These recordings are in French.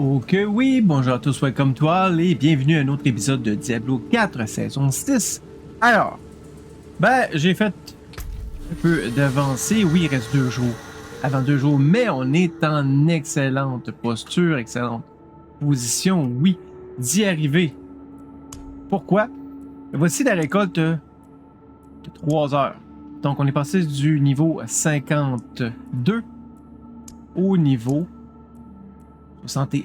Ok oui, bonjour à tous, welcome to all et bienvenue à un autre épisode de Diablo 4 saison 6. Alors, j'ai fait un peu d'avancée, oui il reste 2 jours, avant 2 jours, mais on est en excellente posture, excellente position, oui, d'y arriver. Pourquoi? Voici la récolte de 3 heures. Donc on est passé du niveau 52 au niveau 76.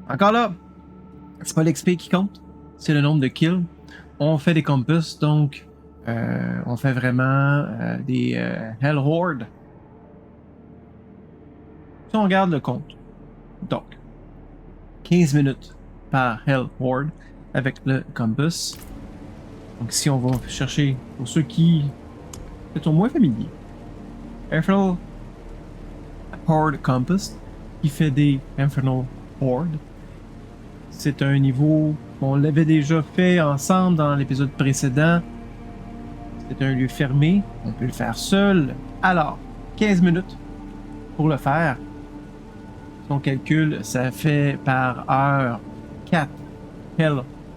Encore là, c'est pas l'XP qui compte, c'est le nombre de kills. On fait des campus, donc on fait vraiment des Hell Horde. Si on regarde le compte, donc 15 minutes par Hell Horde avec le campus. Donc si on va chercher, pour ceux qui sont moins familiers, Infernal Horde Campus, qui fait des Infernal Horde. C'est un niveau, on l'avait déjà fait ensemble dans l'épisode précédent. C'est un lieu fermé, on peut le faire seul. Alors, 15 minutes pour le faire. Son calcul, ça fait par heure 4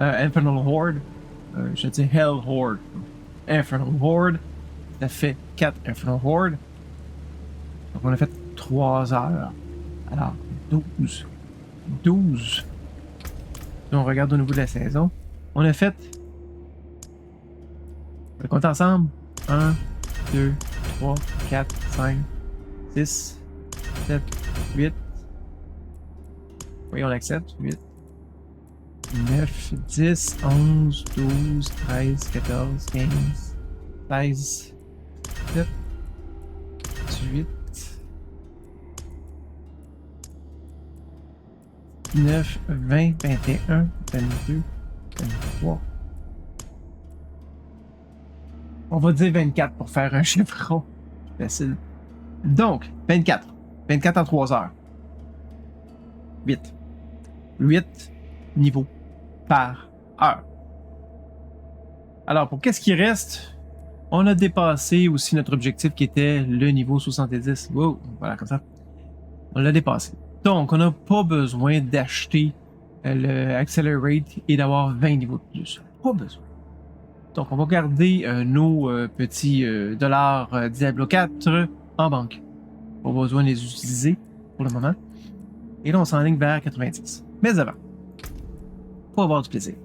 Infernal Horde. Je dis Hell Horde. Infernal Horde, ça fait 4 Infernal Horde. Donc on a fait 3 heures. Alors, 12. Si on regarde au niveau de la saison, on a fait. On compte ensemble. 1, 2, 3, 4, 5, 6, 7, 8. Oui, on accepte. 8, 9, 10, 11, 12, 13, 14, 15, 16, 17, 18, 19, 20, 21, 22, 23. On va dire 24 pour faire un chiffre rond. Facile. Donc, 24. 24 en 3 heures. 8. 8 niveaux par heure. Alors, pour qu'est-ce qui reste? On a dépassé aussi notre objectif qui était le niveau 70. Wow, voilà, comme ça. On l'a dépassé. Donc, on n'a pas besoin d'acheter le Accelerate et d'avoir 20 niveaux de plus. Pas besoin. Donc, on va garder nos petits dollars Diablo 4 en banque. Pas besoin de les utiliser pour le moment. Et là, on s'enligne vers 90. Mais avant, pour avoir du plaisir,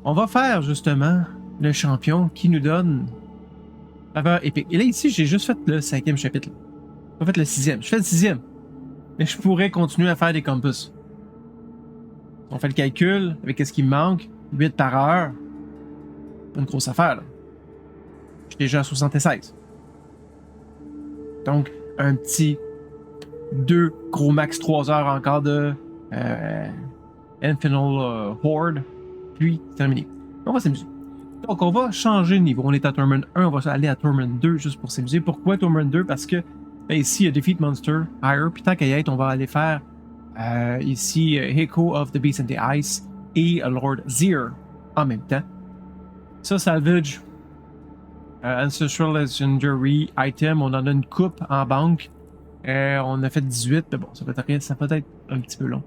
on va faire justement le champion qui nous donne faveur épique. Et là, ici, j'ai juste fait le 5e chapitre. J'ai pas fait le 6e. Je fais le 6e. Mais je pourrais continuer à faire des campus. On fait le calcul avec ce qui me manque. 8 par heure. Pas une grosse affaire, là. Je suis déjà à 76. Donc, un petit 2 gros max 3 heures encore de Infernal Horde. Puis, c'est terminé. On va s'amuser. Donc, on va changer de niveau. On est à Torment 1, on va aller à Torment 2 juste pour s'amuser. Pourquoi Torment 2? Parce que ici, il y a Defeat Monster, Higher, puis tant qu'à y être, on va aller faire ici Echo of the Beast and the Ice et Lord Zir en même temps. Ça, Salvage, Ancestral Legendary Item, on en a une coupe en banque. On a fait 18, mais bon, ça peut être un petit peu long.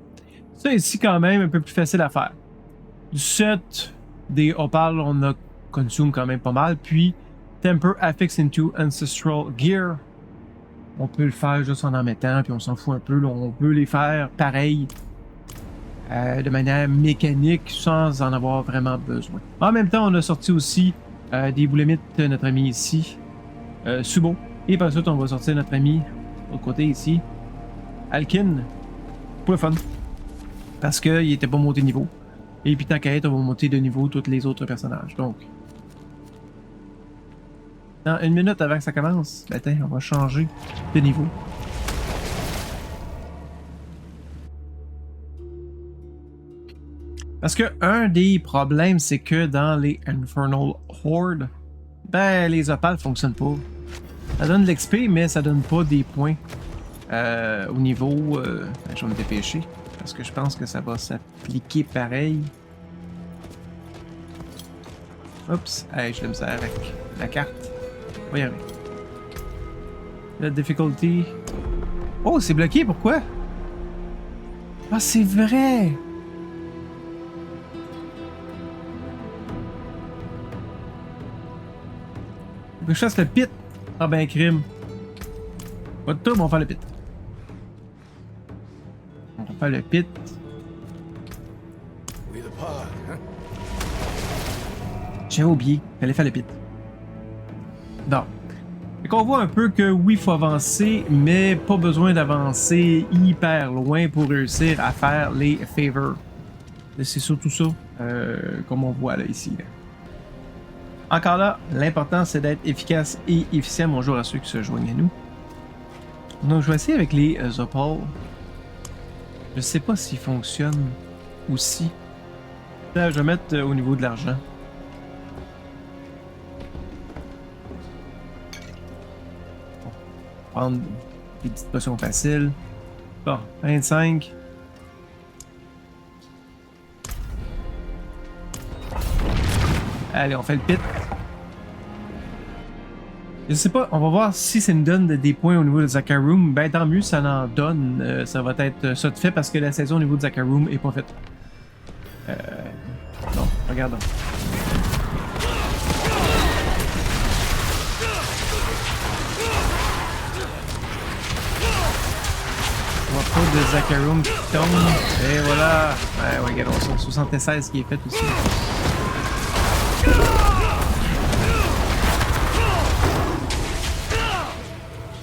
Ça ici, quand même, un peu plus facile à faire. Du set des opales, on a consume quand même pas mal. Puis, Temper Affix into Ancestral Gear. On peut le faire juste en mettant, puis on s'en fout un peu. Là, on peut les faire pareil, de manière mécanique, sans en avoir vraiment besoin. En même temps, on a sorti aussi des boulemites de notre ami ici, Subo. Et par suite, on va sortir notre ami, au côté ici, Alkin, pour le fun. Parce qu'il était pas monté de niveau. Et puis tant qu'à être, on va monter de niveau tous les autres personnages. Donc, dans 1 minute avant que ça commence, on va changer de niveau. Parce que un des problèmes, c'est que dans les Infernal Horde, les opales fonctionnent pas. Ça donne de l'XP, mais ça donne pas des points au niveau... je vais me dépêcher, parce que je pense que ça va s'appliquer pareil. Oups, hey, je l'ai mis avec la carte. On va y arriver. La difficulty Oh, c'est bloqué, pourquoi? Ah, c'est vrai! Je chasse le pit. Ah ben, crime. Pas de trouble, on va faire le pit. On va faire le pit. J'avais oublié, fallait faire le pit. Non. Fait qu'on voit un peu que oui, il faut avancer, mais pas besoin d'avancer hyper loin pour réussir à faire les favors. C'est surtout ça, comme on voit là ici. Là. Encore là, l'important c'est d'être efficace et efficient. Bonjour à ceux qui se joignent à nous. Donc je vais essayer avec les opals. Je sais pas s'ils fonctionnent aussi. Là, je vais mettre au niveau de l'argent. Prendre des petites potions faciles. Bon, 25. Allez, on fait le pit. Je sais pas, on va voir si ça nous donne des points au niveau de Zakarum. Ben tant mieux, ça en donne. Ça va être ça de fait parce que la saison au niveau de Zakarum est pas faite. Non, regardons. On va pas de Zakarum qui tombe. Et voilà. Ouais, regardons ça. 76 qui est fait aussi.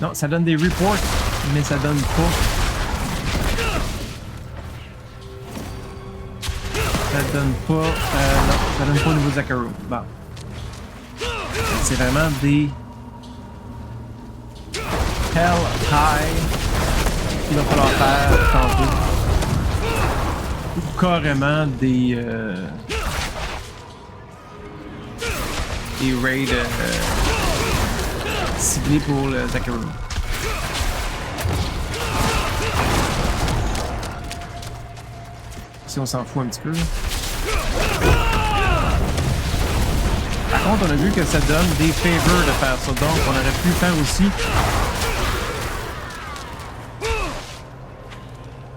Non, ça donne des reports, mais ça donne pas. Ça donne pas. Non, ça donne pas au niveau de Zakarum. Bon. C'est vraiment des. Hell High qu'il va falloir faire tantôt. Ou carrément des. Des raids. Ciblé pour le Zakarum. Si on s'en fout un petit peu. Par contre, on a vu que ça donne des favors de faire ça. Donc, on aurait pu faire aussi.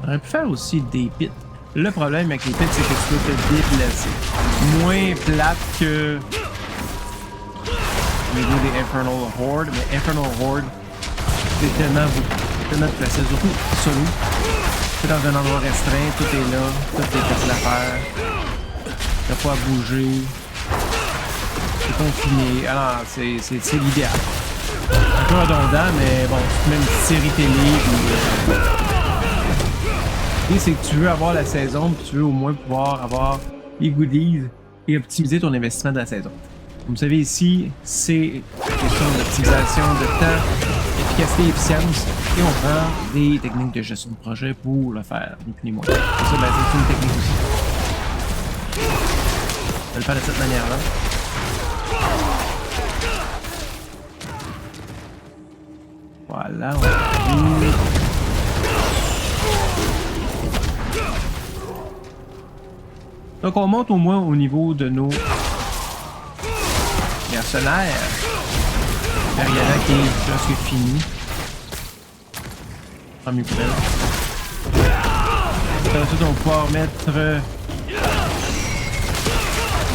On aurait pu faire aussi des pits. Le problème avec les pits, c'est que tu peux te déplacer. Moins plate que. Au niveau des Infernal Horde, mais Infernal Horde, c'est tellement de placer, surtout solo. C'est dans un endroit restreint, tout est là, tout est facile à faire. T'as pas à bouger. C'est confiné. Alors, c'est l'idéal. Un peu redondant, mais bon, tu te mets une petite série télé. Et c'est que tu veux avoir la saison, puis tu veux au moins pouvoir avoir les goodies et optimiser ton investissement de la saison. Comme vous savez ici, c'est une question d'optimisation de temps, efficacité et efficience. Et on prend des techniques de gestion de projet pour le faire, ni plus ni moins. Ça, ben, c'est une technique aussi. On va le faire de cette manière-là. Voilà, on va... Donc on monte au moins au niveau de nos mercenaires. Mariana qui est presque fini. Tant mieux pour elle. Ensuite on va pouvoir mettre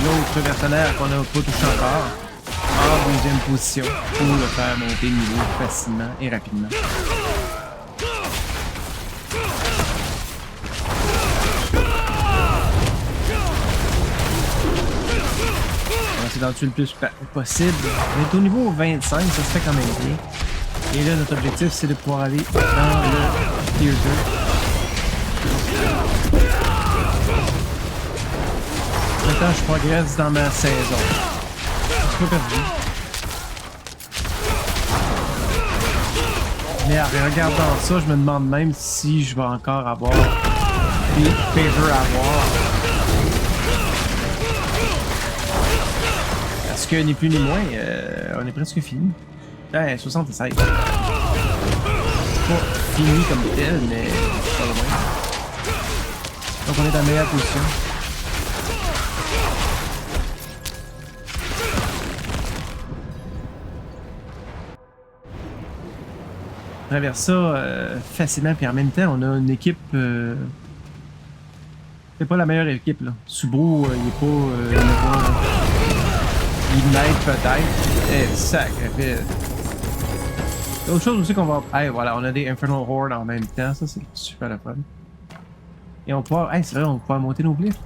l'autre mercenaire qu'on n'a pas touché encore en deuxième position pour le faire monter de niveau facilement et rapidement. C'est d'en tuer le plus possible. On est au niveau 25, ça se fait quand même bien. Et là, notre objectif, c'est de pouvoir aller dans le tier 2. Maintenant, je progresse dans ma saison. Je suis pas perdu. Mais en regardant ça, je me demande même si je vais encore avoir des favors à avoir. Parce que ni plus ni moins, on est presque fini. 76. Pas fini comme tel, mais pas loin. Donc on est dans la meilleure position. traverse ça facilement, puis en même temps, on a une équipe. C'est pas la meilleure équipe, là. Subaru, il est pas. Il m'aide peut-être. Eh, sacrifice. Autre chose aussi qu'on va. Hey, voilà, on a des Infernal Horde en même temps. Ça, c'est super le fun. Et on va pouvoir. Hey, c'est vrai, on va pouvoir monter nos glyphes.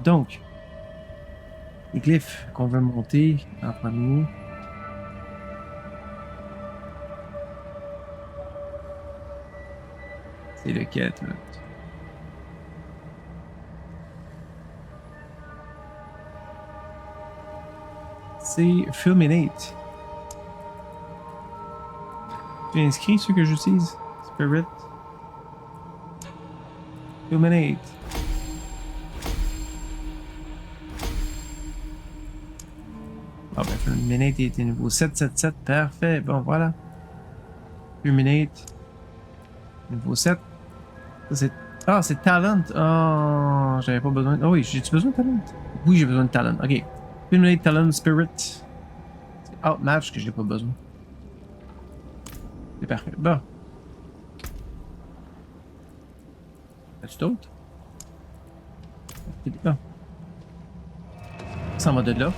Donc, les glyphes qu'on veut monter en premier. C'est lequel, là? C'est Fulminate. J'ai inscrit ceux que j'utilise. Spirit. Fulminate. Ah ben Fulminate était niveau 777. Parfait. Bon voilà. Fulminate. Niveau 7. Ça c'est. Ah, c'est Talent. Oh, j'avais pas besoin. Oh oui, j'ai-tu besoin de Talent? Oui, j'ai besoin de Talent. Ok. Fulminate, Talent, Spirit. C'est Outmatch que j'ai pas besoin. C'est parfait. Bon. As-tu d'autres? C'est bon. Ça en va de là.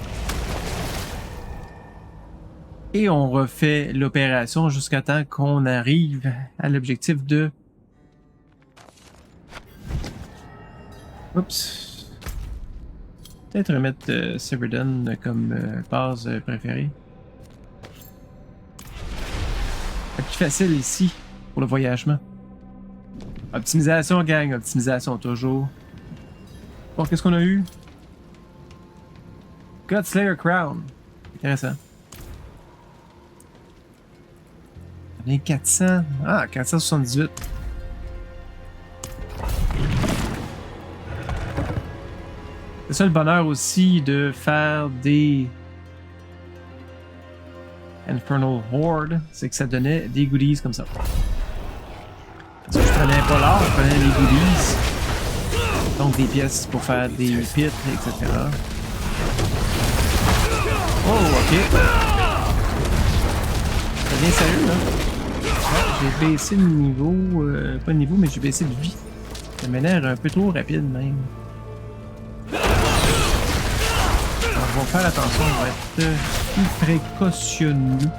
Et on refait l'opération jusqu'à temps qu'on arrive à l'objectif de... Oups. Peut-être remettre Severdun comme base préférée. C'est plus facile ici pour le voyagement. Optimisation, gang. Optimisation toujours. Bon, qu'est-ce qu'on a eu? Godslayer Crown. Intéressant. On est 400. Ah, 478. C'est ça le bonheur aussi de faire des Infernal Horde, c'est que ça donnait des goodies comme ça. Parce que je prenais pas l'or, je prenais les goodies. Donc des pièces pour faire des pits, etc. Oh, ok. C'est bien sérieux, là. Ouais, j'ai baissé le niveau, pas le niveau, mais j'ai baissé de vie. Ça m'a l'air un peu trop rapide, même. On va faire attention, on va être plus précautionneux.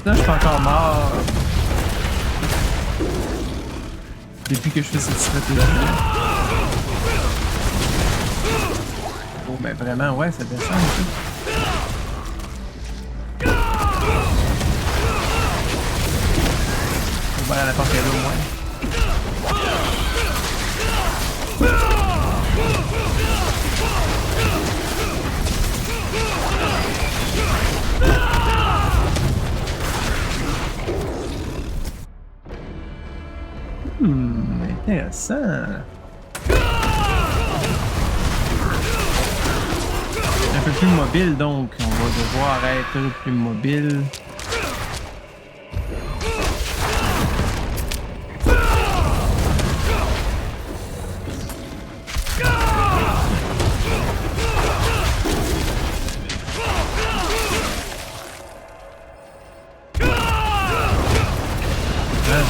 Là, je suis encore mort. Depuis que je fais cette stratégie-là. Oh, ben vraiment, ouais, ça descend un peu. On va à la porte là au moins. Intéressant. Un peu plus mobile donc, on va devoir être plus mobile.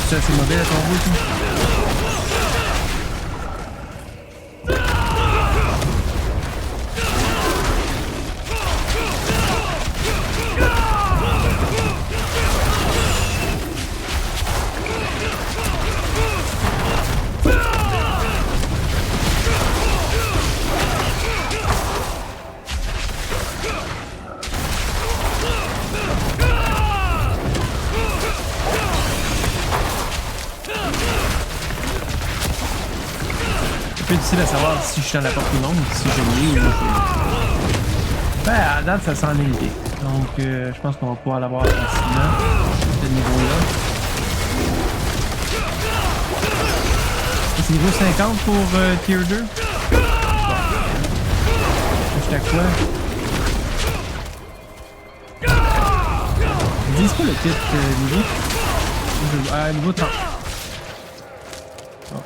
C'est assez mobile à ton bout, ça? C'est difficile à savoir si je suis dans la porte du monde, si je l'ai ou ben, à date, ça s'en est été. Donc, je pense qu'on va pouvoir l'avoir facilement, ce niveau-là. C'est niveau 50 pour Tier 2. Bon. Jusqu'à quoi? disent pas le titre niveau. Niveau 30. Oh.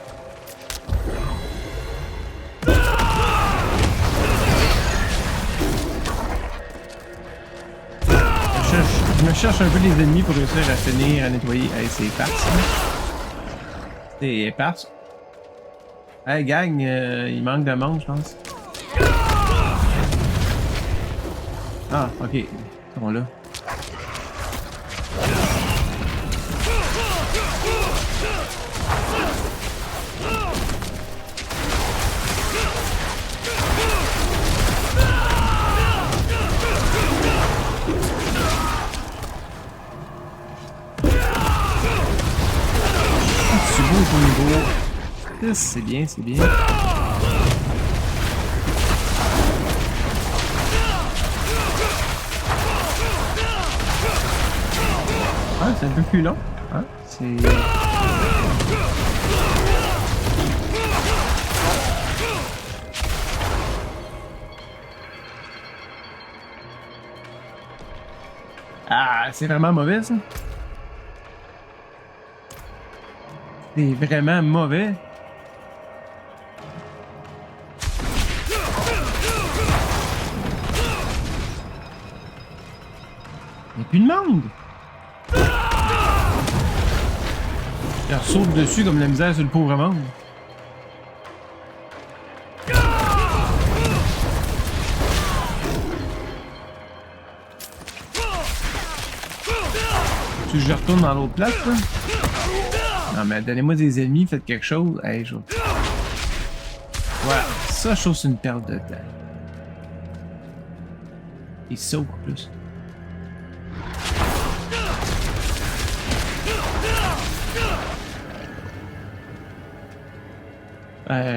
Je me cherche un peu les ennemis pour réussir à finir, à nettoyer. Hey, c'est éparse. C'est éparse. Hey, gang, il manque de monde, je pense. Ah, ok. Ils sont là. C'est beau ton niveau. C'est bien, c'est bien. Ah, c'est un peu plus long. Hein? C'est... Ah, c'est vraiment mauvais, ça. C'est vraiment mauvais. Il n'y a plus de monde. Il saute dessus comme la misère sur le pauvre monde. Tu veux que je retourne dans l'autre place, là? Non, mais donnez-moi des ennemis, faites quelque chose. Hey, je... Voilà, ça, je trouve c'est une perte de temps. Et ça, en plus.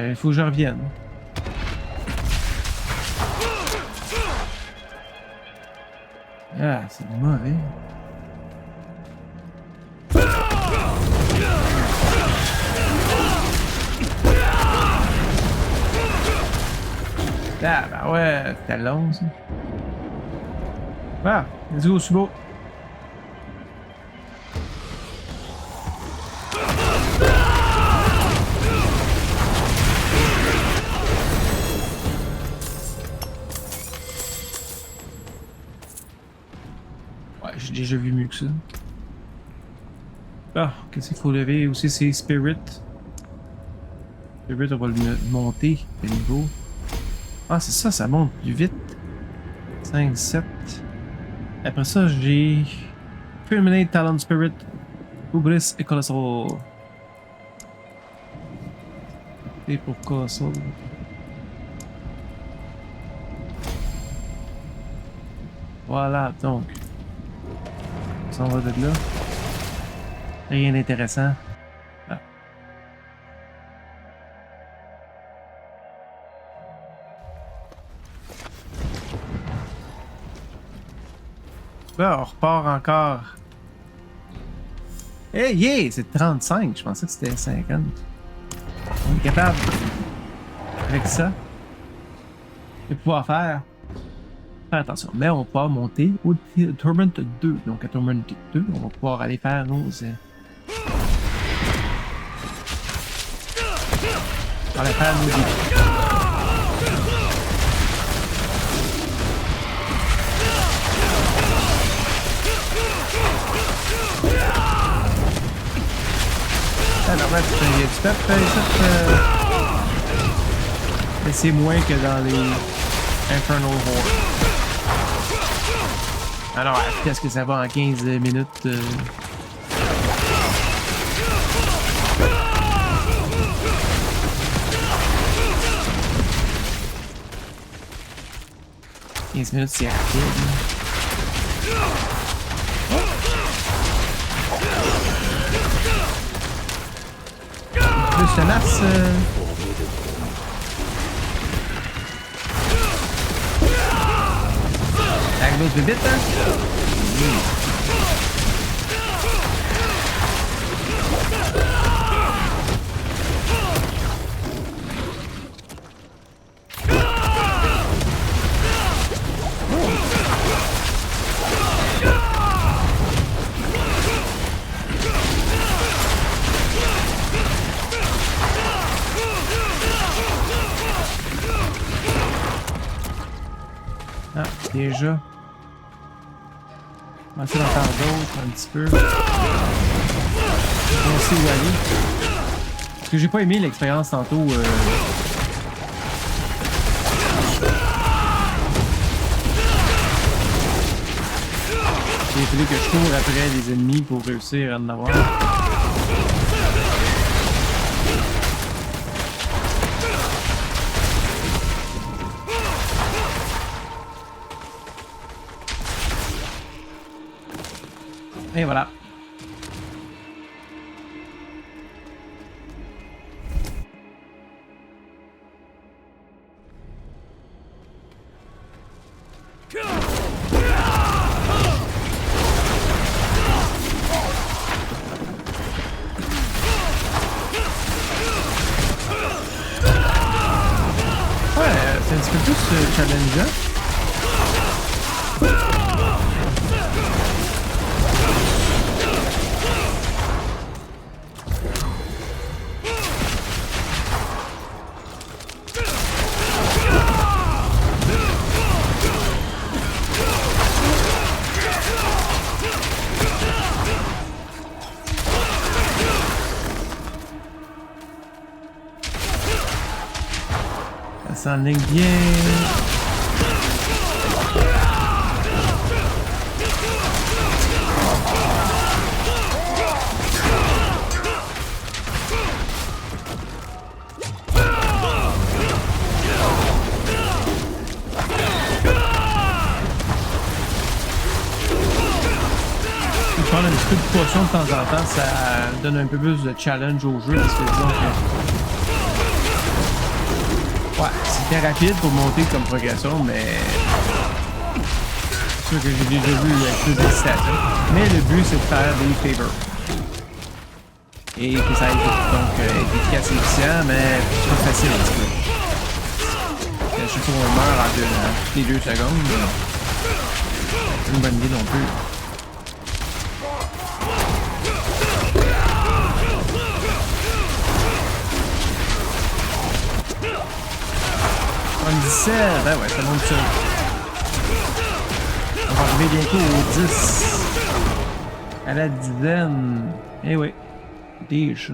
Il faut que je revienne. Ah, c'est mauvais. Ah, ben ouais, c'était long, ça. Ah, let's go, Subo. Ouais, j'ai déjà vu mieux que ça. Ah, qu'est-ce qu'il faut lever aussi, c'est Spirit. Spirit, on va le monter, le niveau. Ah, c'est ça, ça monte plus vite. 5, 7. Après ça, j'ai... Fulminate, Talon Spirit, Hubris et Colossal. Et pour Colossal. Voilà, donc. On s'en va de là. Rien d'intéressant. Ah. Là, on repart encore. Hey, yeah! C'est 35. Je pensais que c'était 50. On est capable, avec ça, de pouvoir faire attention. Mais on va pouvoir monter au Torment 2. Donc à Torment 2, on va pouvoir aller faire nos... On va faire nos défis. Alors, il y a du pep, mais c'est moins que dans les Infernal Horde. Alors, qu'est-ce que ça va en 15 minutes? Quinze minutes, c'est rapide. Plus de masse. La grosse bébite, hein? Ah, déjà. On va essayer d'en faire d'autres un petit peu. On sait où aller. Parce que j'ai pas aimé l'expérience tantôt. Il a fallu que je cours après les ennemis pour réussir à en avoir. Et voilà. C'est un petit peu plus challengeant. Ça s'enligne bien. Prendre un petit peu de potion de temps en temps, ça donne un peu plus de challenge au jeu parce que disons que ouais, c'était rapide pour monter comme progression, mais c'est sûr que j'ai déjà vu avec plus d'excitation. Mais le but c'est de faire des favors. Et que ça aille donc être efficace et efficient, mais c'est pas facile un petit peu. À chaque fois on meurt en toutes les 2 secondes, c'est une bonne idée non plus. 17, ben ouais, ça monte ça. On va arriver bientôt aux 10. À la dizaine. Eh oui. Déjà.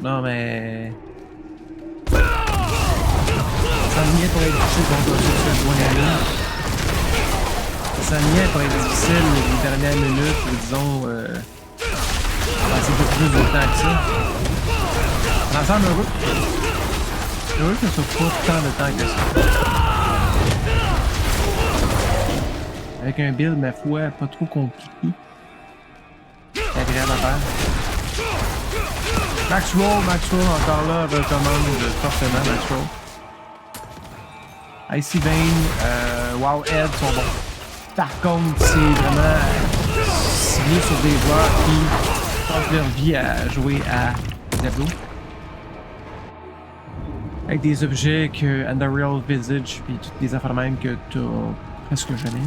Non mais... Ça me vient pour être difficile contre ceux qui se joignent à lui. Ça me vient pour être difficile les dernières minutes, ou disons... passer un peu plus de temps que ça. L'ensemble heureux. Heureux que ça soit pas tant de temps que ça. Avec un build, ma foi, pas trop compliqué. Agréable à faire. Max Roll, encore là, recommande fortement Max Roll. Icy Vein, Wow Head sont bons. Par contre, c'est vraiment ciblé sur des joueurs qui passent leur vie à jouer à Diablo. Avec des objets que Unreal Visage puis toutes des affaires de même que t'as presque jamais.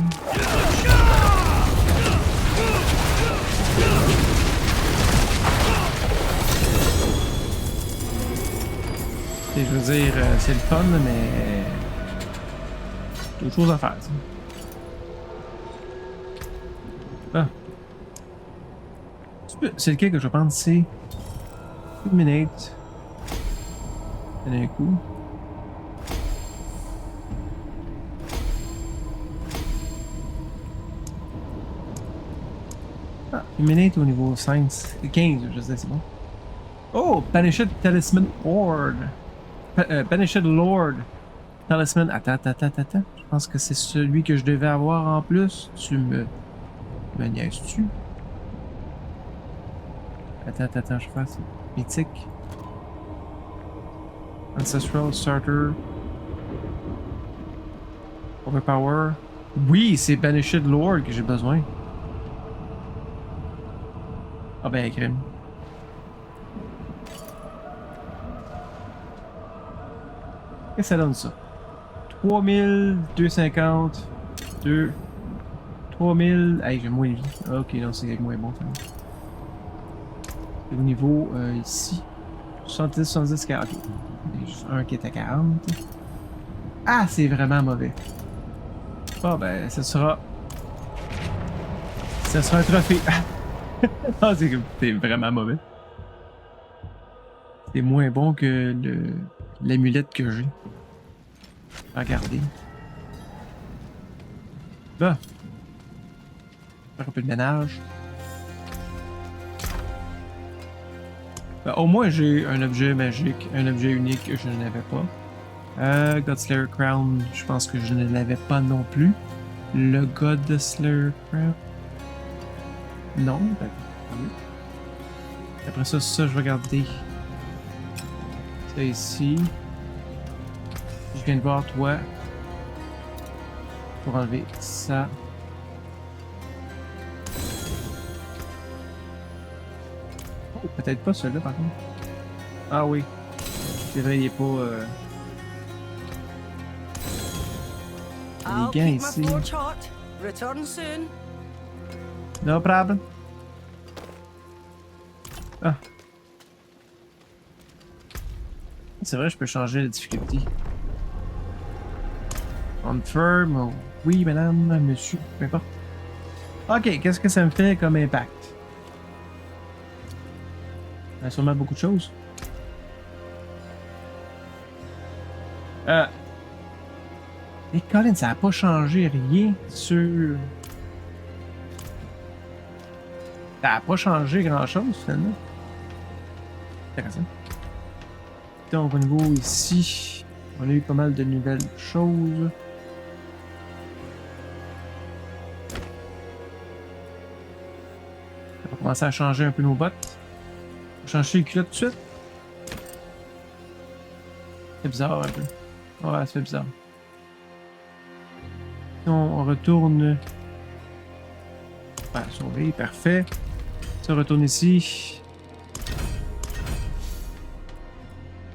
Et je veux dire, c'est le fun, mais d'autres choses à faire. Ça. Ah. C'est lequel que je pense, c'est Illuminate. D'un coup. Ah, Illuminate au niveau 5, 15, je sais, c'est bon. Oh, Banished Talisman Horde. Banished Lord. Talisman. Attends. Je pense que c'est celui que je devais avoir en plus. Tu me niaises-tu? Attends, je fasse. Mythique. Ancestral Starter. Overpower. Oui, c'est Banished Lord que j'ai besoin. Ah ben, crime. Qu'est-ce que ça donne ça? 3250. 3000. Hey, j'ai moins de vie. Ok, non, c'est moins bon. Au niveau ici. 70, 40. Il y a juste un qui est à 40. Ah, c'est vraiment mauvais. Bon, ben, ce sera. Ce sera un trophée. Ah, c'est vraiment mauvais. C'est moins bon que l'amulette que j'ai. Regardez. Là. Faire un peu de ménage. Ben, au moins, j'ai un objet magique, un objet unique que je n'avais pas. Godslayer Crown, je pense que je ne l'avais pas non plus. Le Godslayer Crown. Non, ben, oui. Après ça, je vais regarder. Ça ici. Je viens de voir toi. Pour enlever ça. Oh, peut-être pas celui-là par contre. Ah oui. C'est vrai, il est pas. Les gants ici. No problem. Ah. C'est vrai, je peux changer la difficulté. Confirm, oh, oui, madame, monsieur, peu importe. Ok, qu'est-ce que ça me fait comme impact? Il y a sûrement beaucoup de choses. Et Colin, ça n'a pas changé rien sur. Ça n'a pas changé grand-chose, finalement. Intéressant. Donc, au niveau ici, on a eu pas mal de nouvelles choses. On va commencer à changer un peu nos bottes. On va changer les culottes tout de suite. C'est bizarre un peu. Ouais, ça fait bizarre. On retourne. Ouais, sauver, parfait. Ça retourne ici.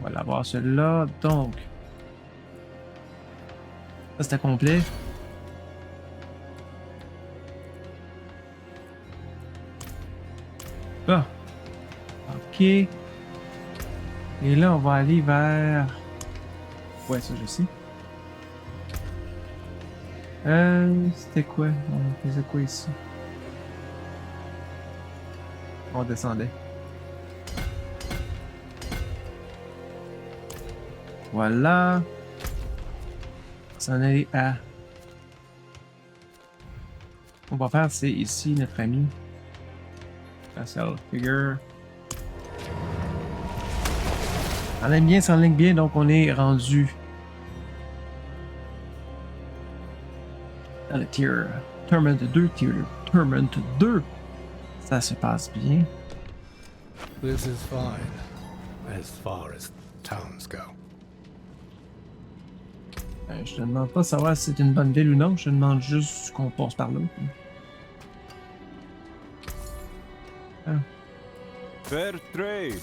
On va l'avoir celui-là. Donc. Ça c'était complet. Ah. Ok. Et là, on va aller vers. Ouais, ça je sais. C'était quoi? On faisait quoi ici? On descendait. Voilà. On s'en aller à. On va faire, c'est ici notre ami. Facial figure. On aime bien, ça enligne bien, donc on est rendu dans le tier Tournament 2, tier Tournament 2. Ça se passe bien. This is fine, as far as towns go. Je te demande pas de savoir si c'est une bonne ville ou non, je te demande juste qu'on passe par là. Ah. Fair trade.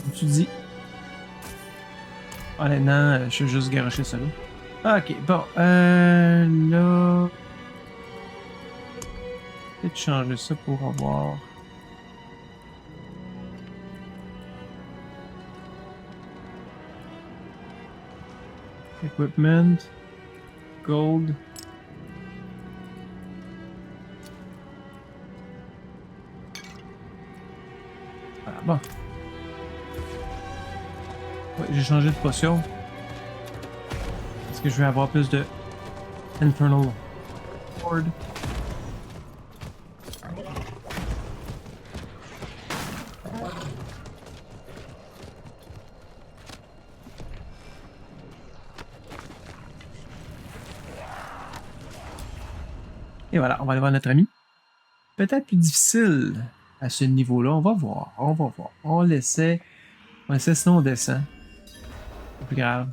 Comme tu dis. Honnêtement, je suis juste garoché ça là. Ok, bon, là. Peut-être changer ça pour avoir. Equipment. Gold. Voilà, bon. Ouais, j'ai changé de potion. Est-ce que je vais avoir plus de Infernal Horde? Et voilà, on va aller voir notre ami. Peut-être plus difficile à ce niveau-là. On va voir, on va voir. On laissait sinon on descend. C'est plus grave.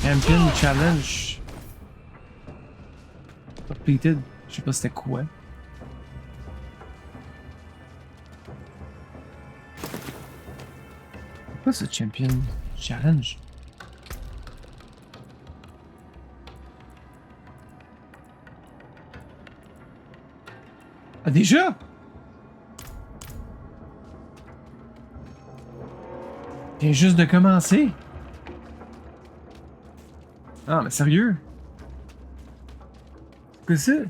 Champion Challenge completed. Je sais pas c'était quoi. Quoi ce champion challenge? Ah, déjà? Je viens juste de commencer. Ah, mais sérieux? Qu'est-ce que c'est?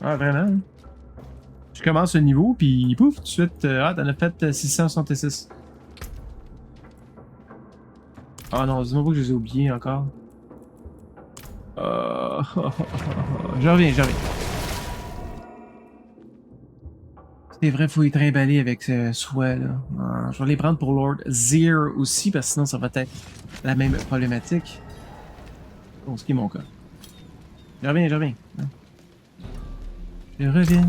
Ah, vraiment? Je commence le niveau, puis pouf, tout de suite, t'en as fait 666. Ah non, dis-moi pas que je les ai oubliés encore. Je reviens, je reviens. C'est vrai, faut y trimballer avec ce souhait là. Je vais les prendre pour Lord Zir aussi, parce que sinon ça va être la même problématique. Bon, ce qui est mon cas. Je reviens, je reviens. Je reviens.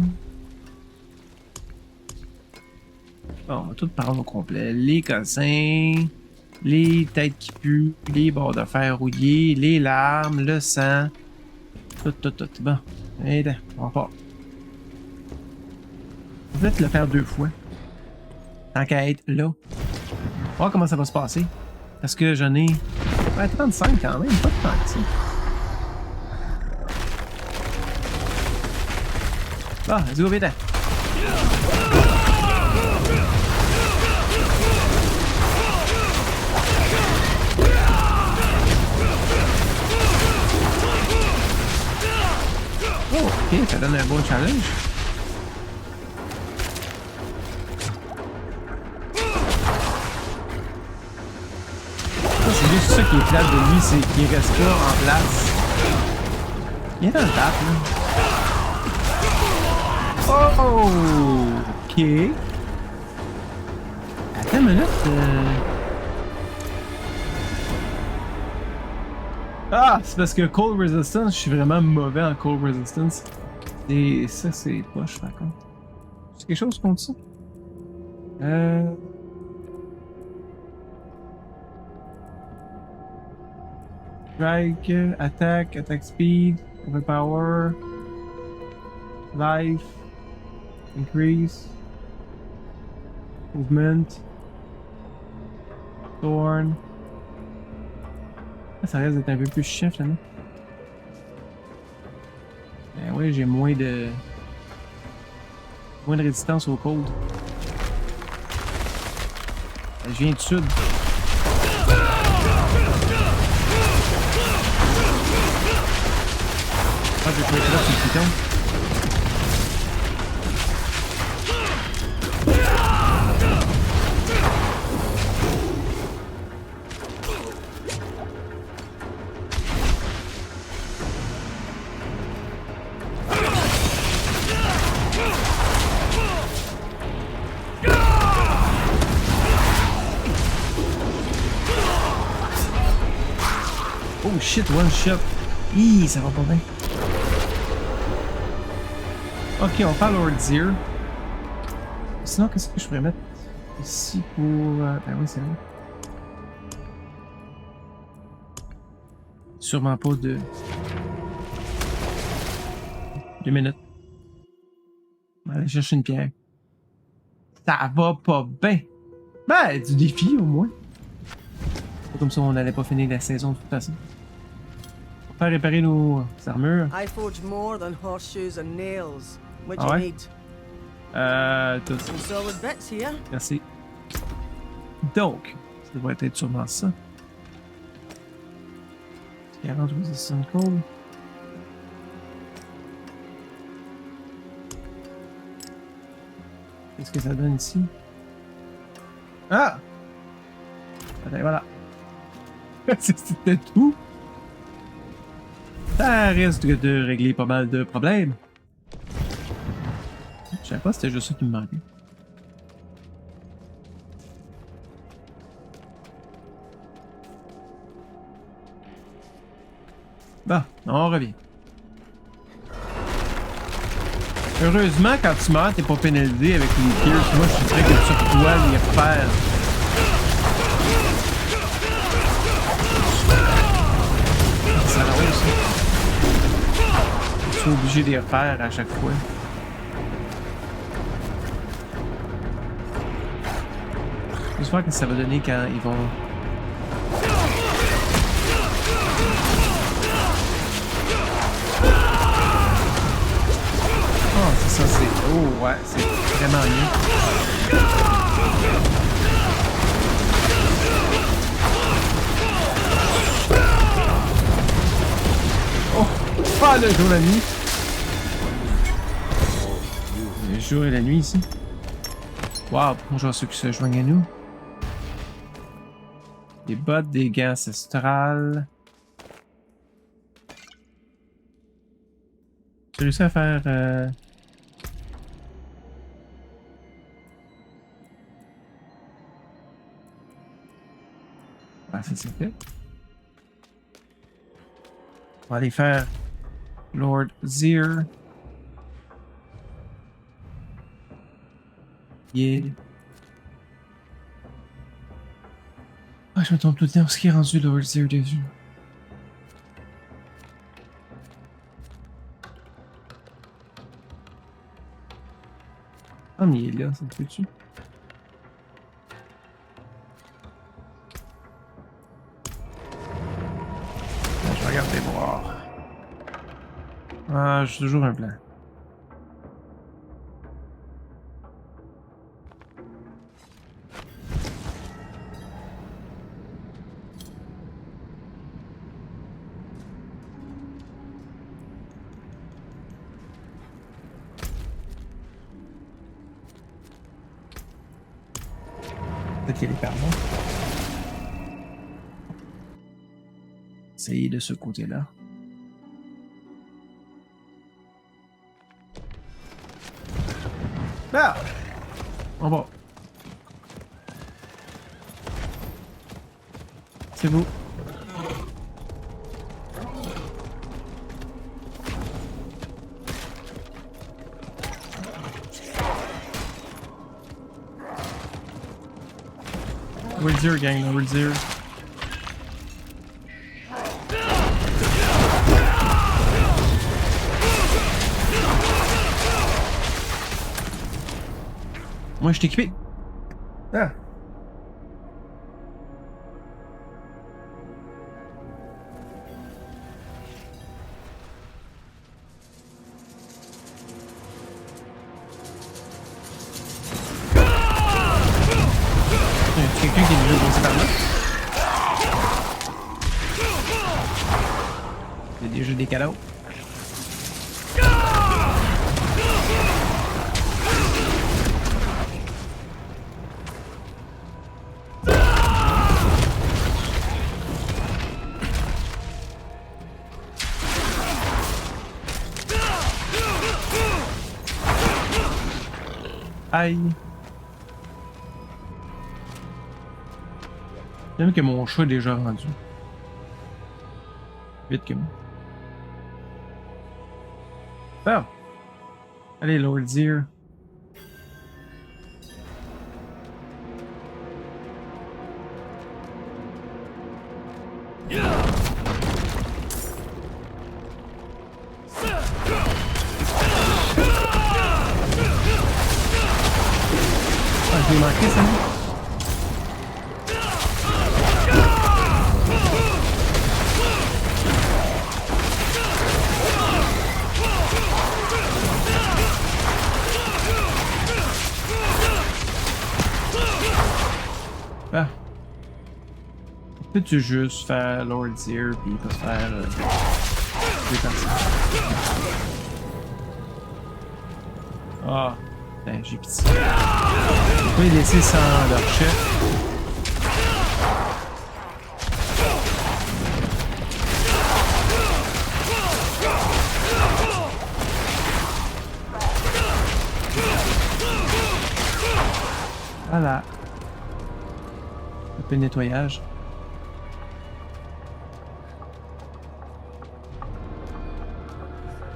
Bon, on va tout prendre au complet. Les cossins, les têtes qui puent, les bords de fer rouillés, les larmes, le sang. Tout. Bon. Et là, on part. Je vais peut-être le faire 2 fois. Tant qu'à être là. On va voir comment ça va se passer. Parce que j'en ai 35 quand même, pas tant que ça. Ah, let's go vite. Oh, ok, ça donne un bon challenge. C'est juste ça qui est plate de lui, c'est qu'il reste pas en place. Il est dans le tap, là. Oh! Ok. Attends une minute. Ah! C'est parce que Cold Resistance, je suis vraiment mauvais en Cold Resistance. Et ça, c'est poche, par contre. C'est quelque chose contre ça? Strike, attack speed, overpower, life, increase, movement, thorn. Ça risque d'être un peu plus chiant finalement. Ben ouais, j'ai moins de résistance au cold. Je viens du sud. Ah, je vais pas être là sur le piton. Oh shit, one shot. Hi, ça va pas bien. Ok, on parle Lord Zir. Sinon, qu'est-ce que je pourrais mettre ici pour... Ben oui, c'est vrai. Sûrement pas de... 2 minutes. On va aller chercher une pierre. Ça va pas bien. Ben, du défi au moins. Pas comme ça, on n'allait pas finir la saison de toute façon. On va faire réparer nos armures. I forge more than horseshoes and nails. What do Ah you ouais? need? Tout. Some solid bits here. Merci. Donc, ça devrait être sûrement ça. 40 resistance cold. Qu'est-ce que ça donne ici? Ah! Allez, voilà. C'était tout. Ça risque de régler pas mal de problèmes. Je savais pas si c'était juste ça qui me manquait. Bon, on revient. Heureusement, quand tu meurs, t'es pas pénalisé avec les pierces. Moi, je suis prêt que tu dois les refaire. Ça va, ça. Je suis obligé de les refaire à chaque fois. juste voir ce que ça va donner quand ils vont. Oh, c'est ça, c'est. Oh, ouais, c'est vraiment mieux. Oh, pas le jour et la nuit. Le jour et la nuit ici. Wow, bonjour à ceux qui se joignent à nous. Des bottes, des gants ancestrales. J'ai réussi à faire. Ah, ça c'est fait. On va aller faire Lord Zir. Yeah. Ah, je me trompe tout le temps. Ce qui est rendu Lord Zir dessus. Ah, mais il est là, ça me fait dessus. Je vais regarder voir. Ah, j'ai toujours un plan. Peut-être qu'il est par là. Essayez de ce côté-là. Ah! On va. C'est vous. Lord Zir, gang, Lord Zir. Moi, je t'ai équipé. Ah. Quelqu'un qui est déjà passé par là. Il y a déjà des cadeaux. Aïe. J'aime que mon chat est déjà rendu. Vite que moi. Ah! Allez, Lord Zir. Ah, je l'ai manqué, ça. Ah. Peux-tu juste faire Lord Zir puis il peut se faire des personnes. Ah, ben j'ai pitié. On peut les laisser sans leur chef. Voilà. Un peu de nettoyage.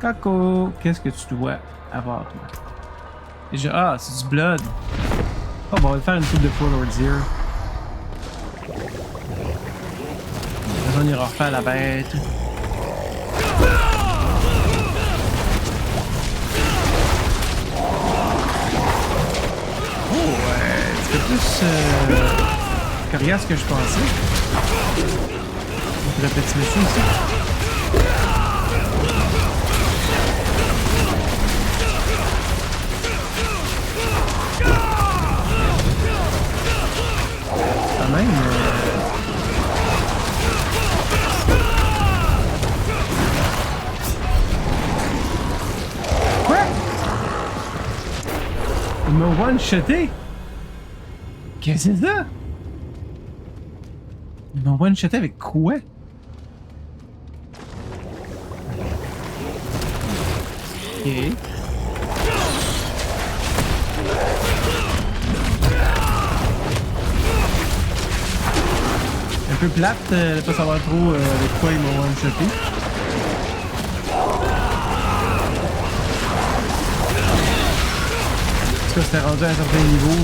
Coco, qu'est-ce que tu dois avoir, toi? Ah, c'est du blood. Oh, bon, on va le faire une coupe de fois, Lord Zir. On ira refaire la bête. Oh, ouais, C'était plus coriace que je pensais. On pourrait peut-être mettre ça aussi. Quand même. Quoi? Il m'a one-shoté? Qu'est-ce que c'est ça? Il m'a one-shoté avec quoi? Ok. Un peu plate de pas savoir trop avec quoi ils m'ont one-shoté. Parce que c'était rendu à un certain niveau.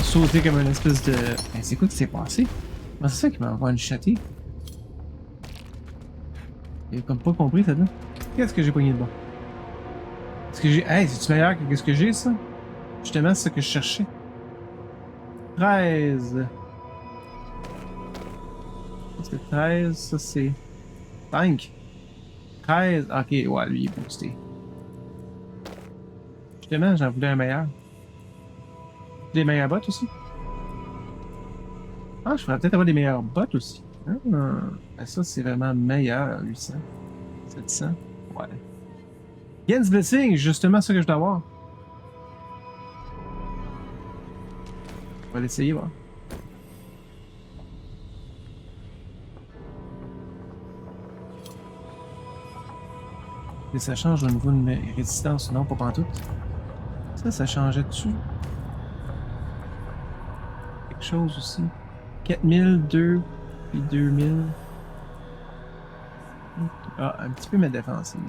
Sauter comme une espèce de... Ben, c'est quoi qui s'est passé? Ben, c'est ça qui m'a one-shoté. J'ai comme pas compris ça là. Qu'est-ce que j'ai pogné de bon? Est-ce que j'ai... Hey, c'est-tu meilleur que qu'est-ce que j'ai ça? Justement, c'est ça que je cherchais. 13. Ça c'est 13, ça c'est... 5. 13. Ok, ouais, lui il est boosté. Justement, j'en voulais un meilleur. Des meilleurs bots aussi? Ah, je ferais peut-être avoir des meilleurs bots aussi. Ah, ça, c'est vraiment meilleur, 800. 700. Ouais. Gen's Blessing, justement ça que je dois avoir. On va l'essayer, voir. Et ça change au niveau de mes résistances, non, pas pantoute. Ça changeait dessus. Chose aussi. 4000, 2 puis 2000. Ah, un petit peu ma défensive.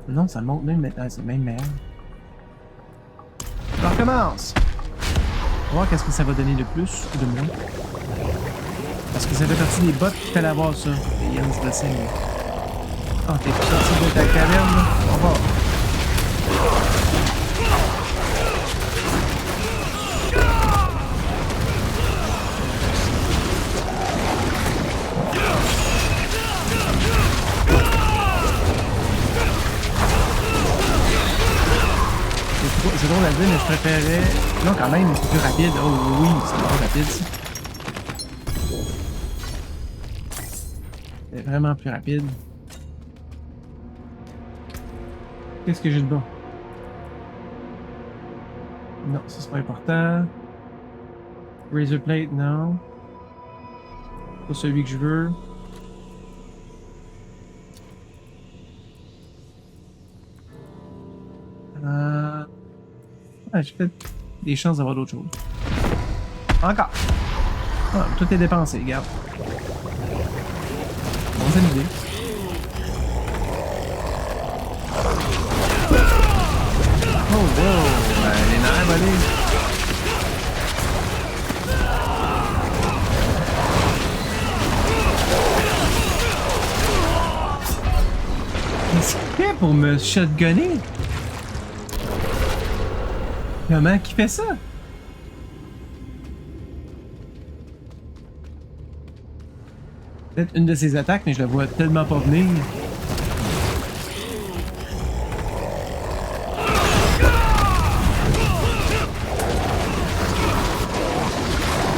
Non, ça monte même maintenant, c'est même meilleur. On recommence! On va voir qu'est-ce que ça va donner de plus ou de moins. Parce que ça fait partie des bots qu'il fallait avoir ça. Les Jens Blessing. Ah, t'es plus sorti de ta caverne, là? On va voir. C'est drôle à dire, mais je préférais... Non, quand même, c'est plus rapide. Oh oui, c'est plus rapide, ça. C'est vraiment plus rapide. Qu'est-ce que j'ai de bon? Non, ça c'est pas important. Razor Plate, non. Pas celui que je veux. J'ai peut-être des chances d'avoir d'autres choses. Encore! Ah, tout est dépensé, regarde. On va s'amuser. Oh wow! Les nerfs volés! Qu'est-ce qu'il fait pour me shotgunner? Comment qui fait ça? Peut-être une de ses attaques, mais je la vois tellement pas venir.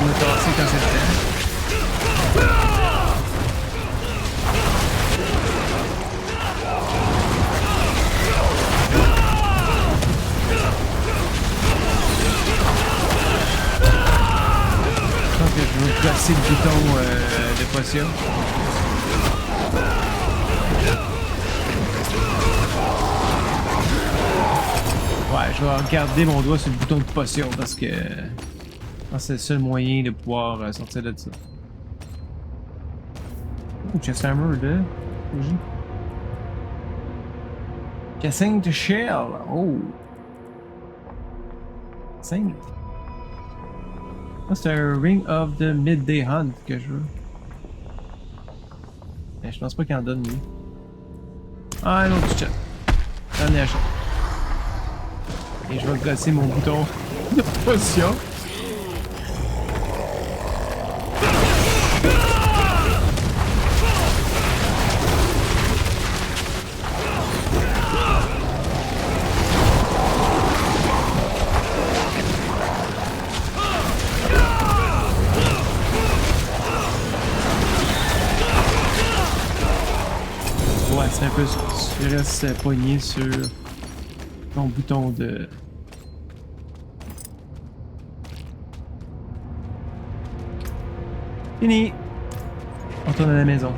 On va tasser quand c'est le temps. Je vais placer le bouton de potion. Ouais, je vais garder mon doigt sur le bouton de potion parce que c'est le seul moyen de pouvoir sortir de ça. Oh, chest hammer là. Saint Shell. Oh. Saint. Ah, c'est un Ring of the Midday Hunt que je veux. Mais je pense pas qu'il en donne lui. Ah, un autre chat. J'en ai acheté. Et je vais gosser mon bouton de potion. Ouais, c'est un peu ça. Tu restes poigné sur ton bouton de... Fini! On retourne à la maison.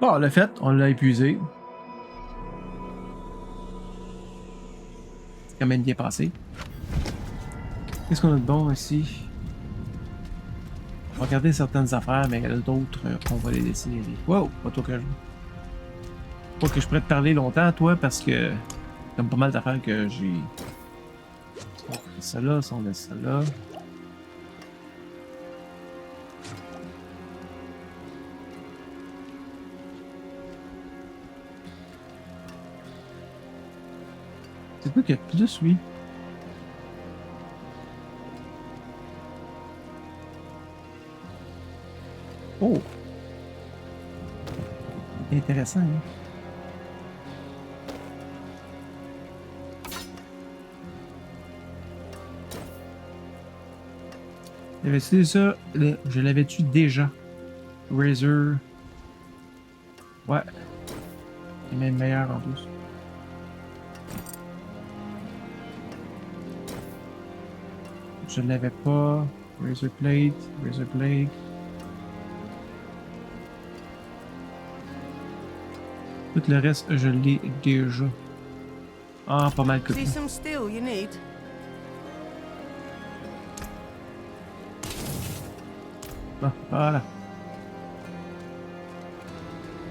Bon, le fait, on l'a épuisé. C'est quand même bien passé. Qu'est-ce qu'on a de bon ici? On va regarder certaines affaires, mais il y en a d'autres, on va les laisser. Wow! Pas toi que je... Pas que je pourrais te parler longtemps, toi, parce que... Comme pas mal d'affaires que j'ai... On fait ça là, on laisse ça là. C'est quoi qu'il y a de plus, lui? Oh! Intéressant, hein? J'avais-tu ça? Je l'avais-tu déjà? Razor. Ouais. C'est même meilleur en plus. Je ne l'avais pas. Razor Blade. Razor Blade. Tout le reste, je l'ai déjà. Ah, pas mal copié. See some steel you need? Bon, voilà.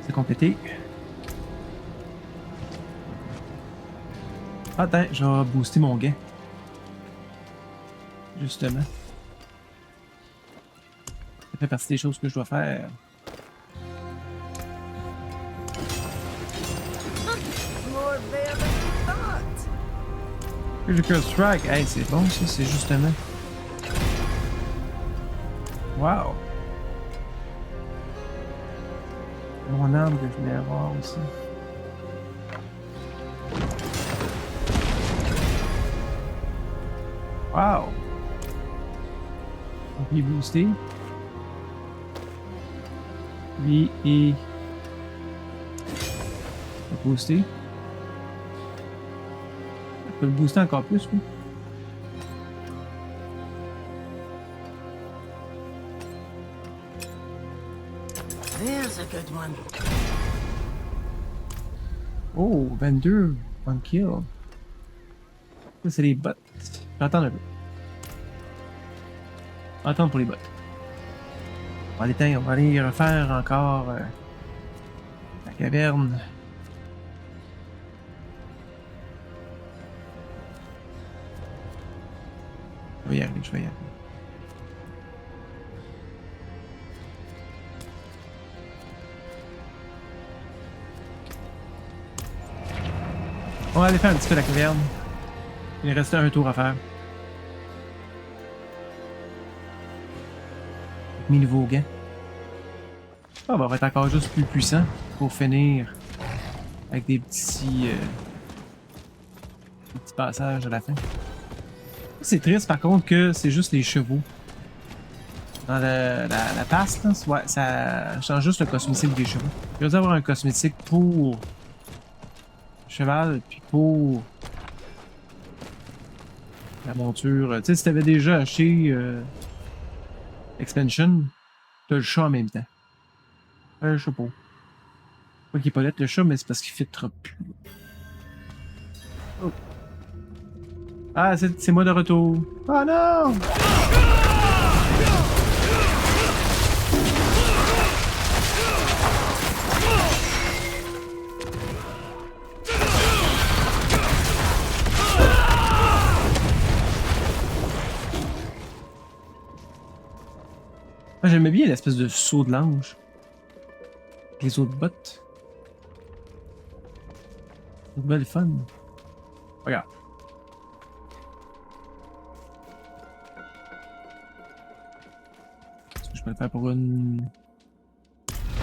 C'est complété. Attends, je vais booster mon gain. Justement. Ça fait partie des choses que je dois faire. More there than you thought. Critical Strike, hey, c'est bon ça, c'est justement. Wow! Mon arme que je voulais avoir aussi. Wow! On peut y booster. Lui et... On peut booster. On peut le booster encore plus, oui. There's a good one. Oh, 22, one kill. Ça, c'est les bots. Je vais attendre un peu. On va attendre pour les bots. On va aller refaire encore la caverne. Je vais y arriver, je vais y arriver. On va aller faire un petit peu la caverne. Il restait un tour à faire. Avec mes nouveaux gants. Ah, bah, on va être encore juste plus puissant pour finir avec des petits passages à la fin. C'est triste par contre que c'est juste les chevaux. Dans la passe, là, ouais, ça change juste le cosmétique des chevaux. Il va avoir un cosmétique pour cheval, puis pour la monture. Tu sais, si t'avais déjà acheté Expansion, t'as le chat en même temps. Je sais pas. Pas qu'il est pas lettre le chat, mais c'est parce qu'il fittera plus. Oh. Ah, c'est moi de retour. Oh non! j'aimais bien l'espèce de saut de l'ange. Les autres bottes. C'est belle fun. Regarde. Est-ce que je peux le faire pour une...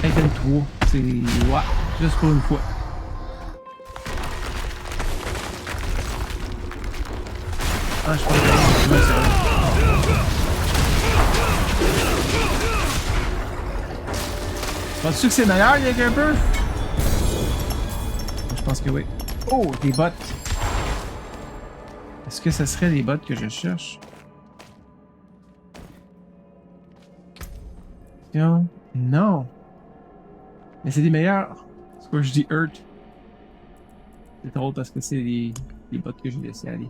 23. C'est... Ouais, juste pour une fois. Ah, je pense que c'est vrai. Penses-tu que c'est meilleur, il y a un peu? Je pense que oui. Oh, des bottes. Est-ce que ce serait les bottes que je cherche? Non. Mais c'est des meilleurs. C'est quoi je dis Hurt? C'est drôle parce que c'est les bottes que j'ai laissées aller.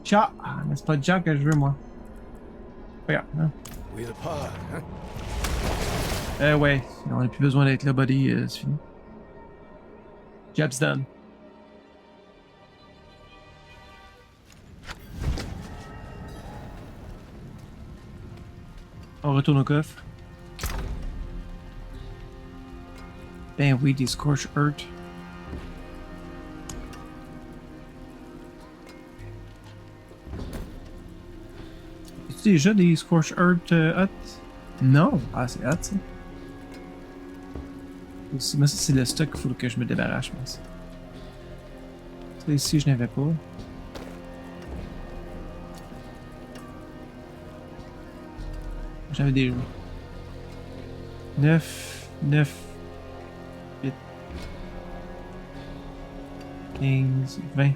Tcha! Ah, mais c'est pas Jack que je veux, moi. Regarde, hein. We depart, huh? Ouais. On n'a plus besoin d'être là, buddy. C'est fini. Job's done. On retourne au coffre. Ben oui, des Scorch Earth. As-tu déjà des Scorch Earth hot? Non. Ah, c'est hot, ça. Mais ça, c'est le stock qu'il faut que je me débarrasse, je pense. Ça, ici, je n'avais pas. J'avais déjà. 9, 8, 15, 20.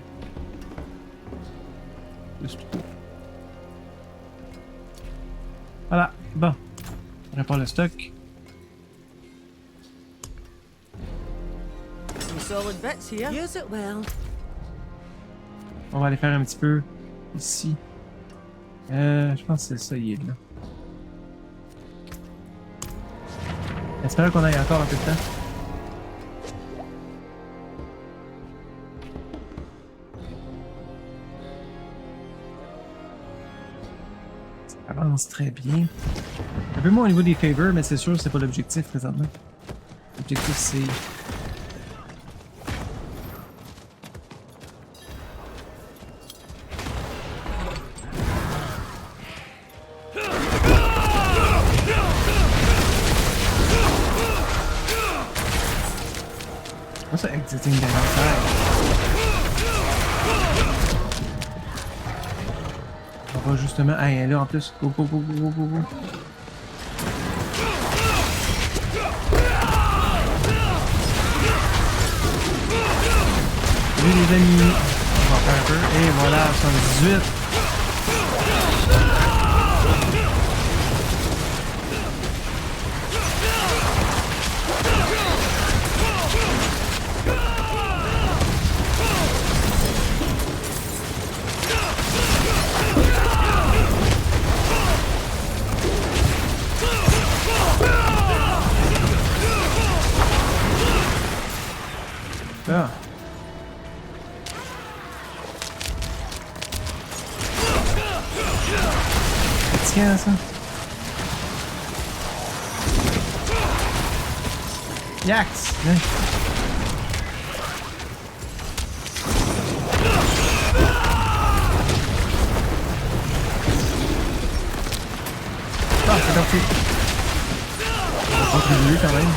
Plus 3. Voilà, bon. On répare le stock. Some solid bits here. Use it well. On va aller faire un petit peu ici. Je pense que c'est ça, il est là. J'espère qu'on ait encore un peu de temps. Ça avance très bien. Un peu moins au niveau des favors, mais c'est sûr que c'est pas l'objectif présentement. L'objectif c'est... What's that exiting the outside? On va justement... Ah, elle est là en plus. Go, go, go, go, go, go, go. Salut les amis. On va faire un peu. Et voilà, 78. Ah. Tiens ça. Yax. Viens. Ah, c'est parti. On va contribuer quand même.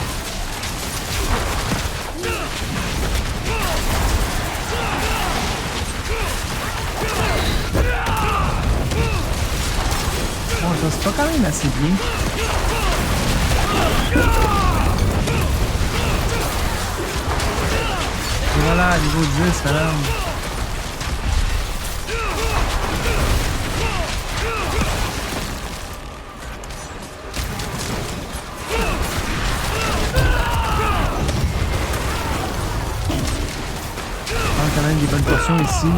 Ça se passe quand même assez bien. Et voilà, niveau 10, madame. On a quand même des bonnes portions ici.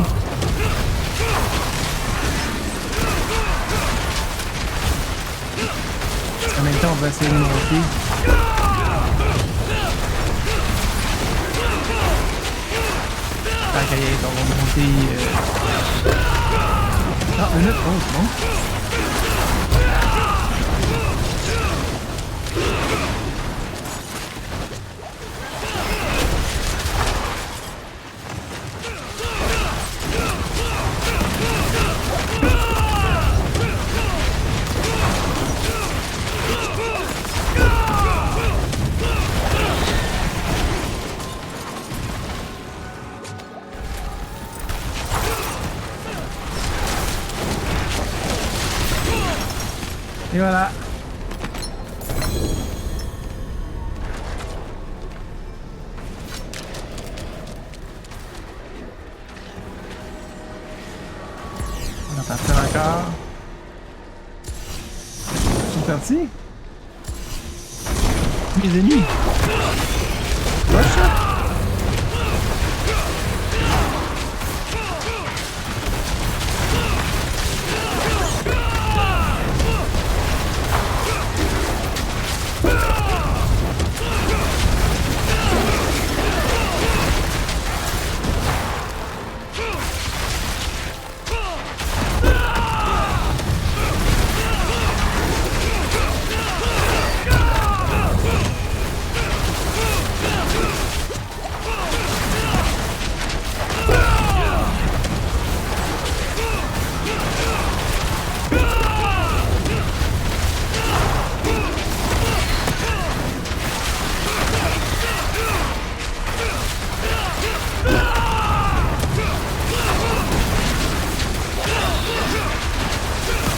En même temps, on va essayer de monter. Tant qu'à y être, on va monter. Ah, une minute, oh, bon. Et voilà. On va partir encore. C'est parti. Mes ennemis. Watch ça.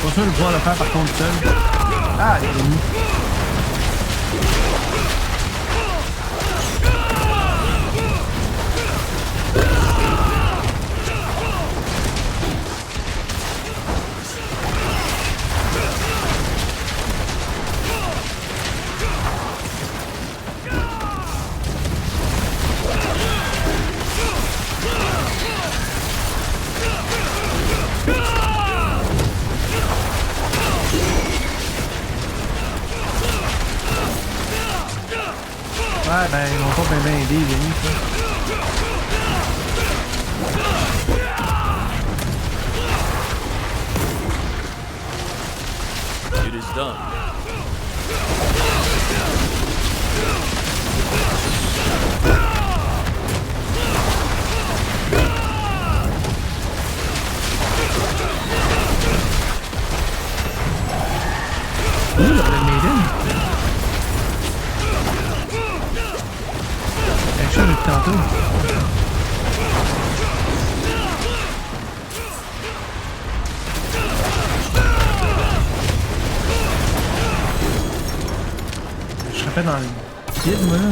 Pas sûr de pouvoir le faire par contre seul. Ah, les ennemis. Ouais, ben, ils vont pas bien aider les ennemis, ça. It is done. Ouh, le Maiden. Action depuis tantôt. Je serais pas dans le vide, moi, là.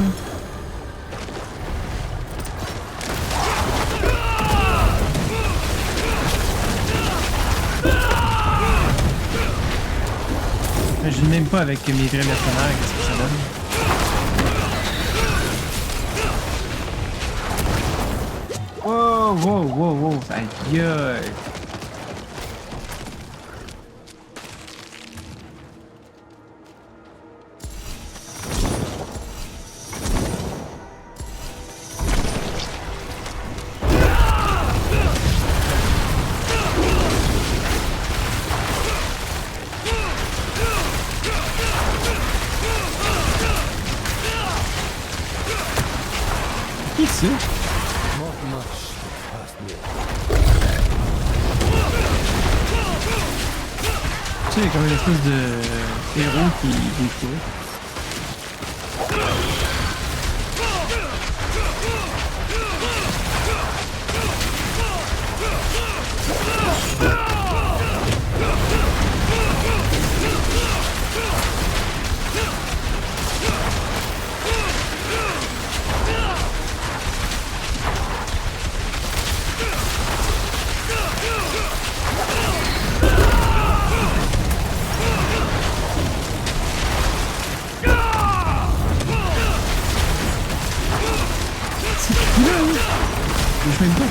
J'imagine même pas avec mes vrais mercenaires qu'est-ce que ça donne. Wow, wow, wow, wow, aïe aïe. Qui c'est? Not much past me. Tu sais, comme une espèce de héros qui bouge pas. Je même pas.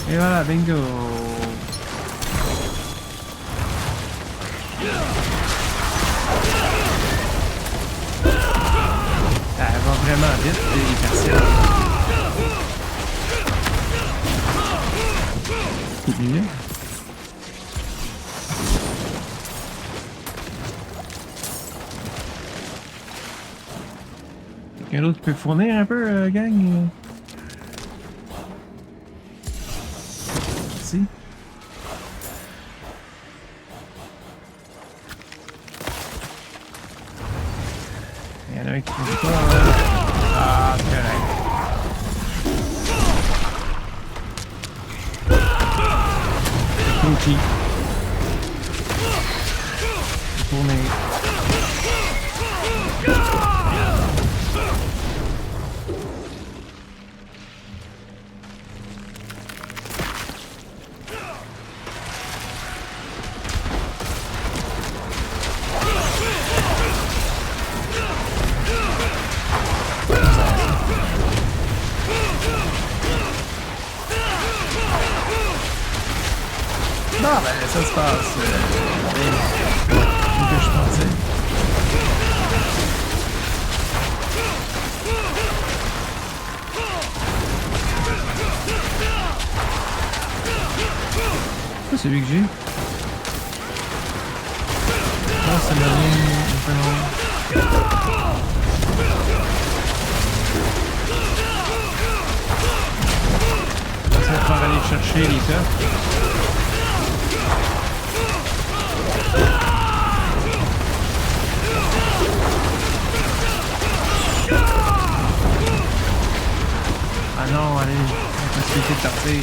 Et voilà, bingo. Elle va vraiment vite, les partiels. C'est mieux. Quelqu'un d'autre peut fournir un peu, gang? Merci. y en a un qui ne pas. Ah, c'est correct. C'est trop cheap. Tourner. Non, ben ça se passe. Que je pensais. C'est celui que j'ai. Non, c'est le un peu long. Ça va pouvoir aller chercher les coffres. Ah non, allez, la possibilité de partir.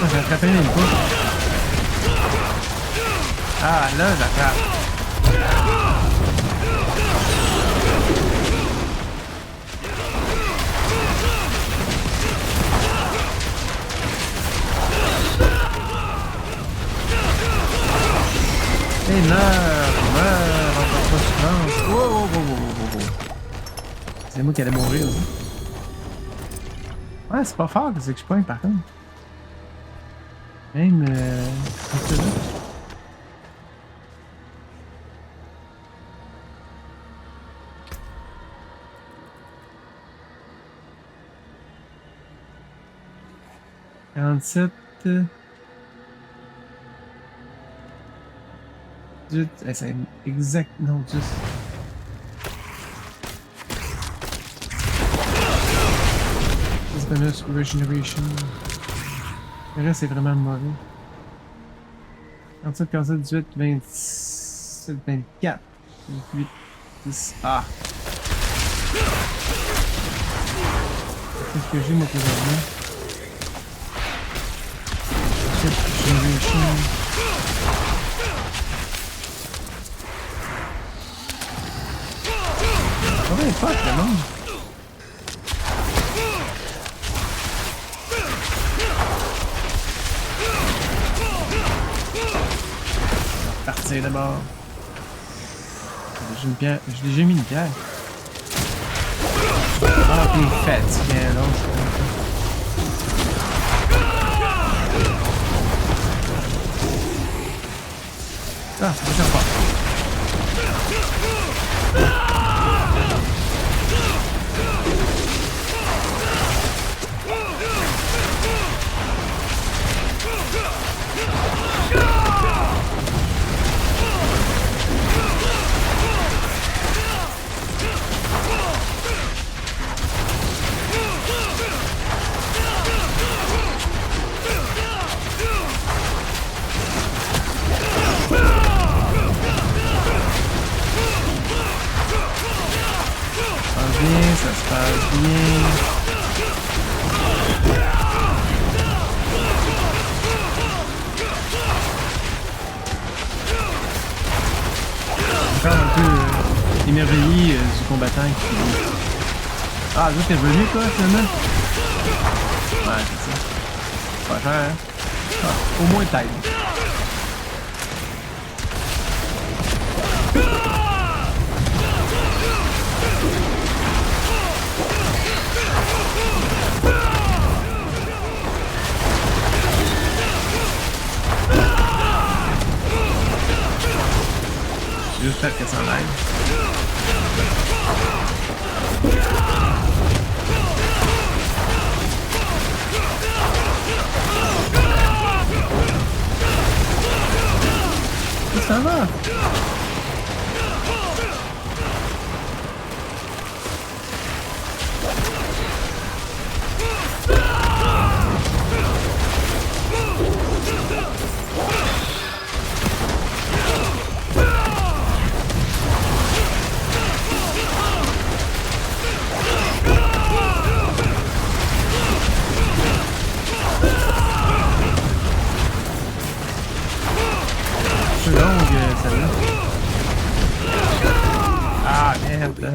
Ah, j'ai attrapé une fois. Ah, là, j'attrape. Et meurs, encore pas souffrance. Wow, wow, wow, wow, wow. C'est moi qui allais mourir aussi. Ouais, c'est pas fort que c'est que je pointe par contre. Même c'est ça. $47. 18. C'est exact. Non, juste. This bonus regeneration. Le reste, c'est vraiment mauvais. 47, 47, 18, 27, 24, 28, 10. Ah! Qu'est-ce que j'ai, moi, présentement? Regeneration. Oh, ben, fuck, le monde! Partir d'abord. J'ai une pierre. J'ai déjà mis une pierre. Ah, t'es fatigué, là. Ah, c'est déjà pas. Ça se passe bien. Encore un peu émerveillé du combattant qui... Ah, là, t'es revenu, toi, finalement? Ouais, c'est ça. Pas cher, hein? Ah, au moins taille. J'espère que ça en aille. ça va? C'est longue, celle-là. Ah, merde. No.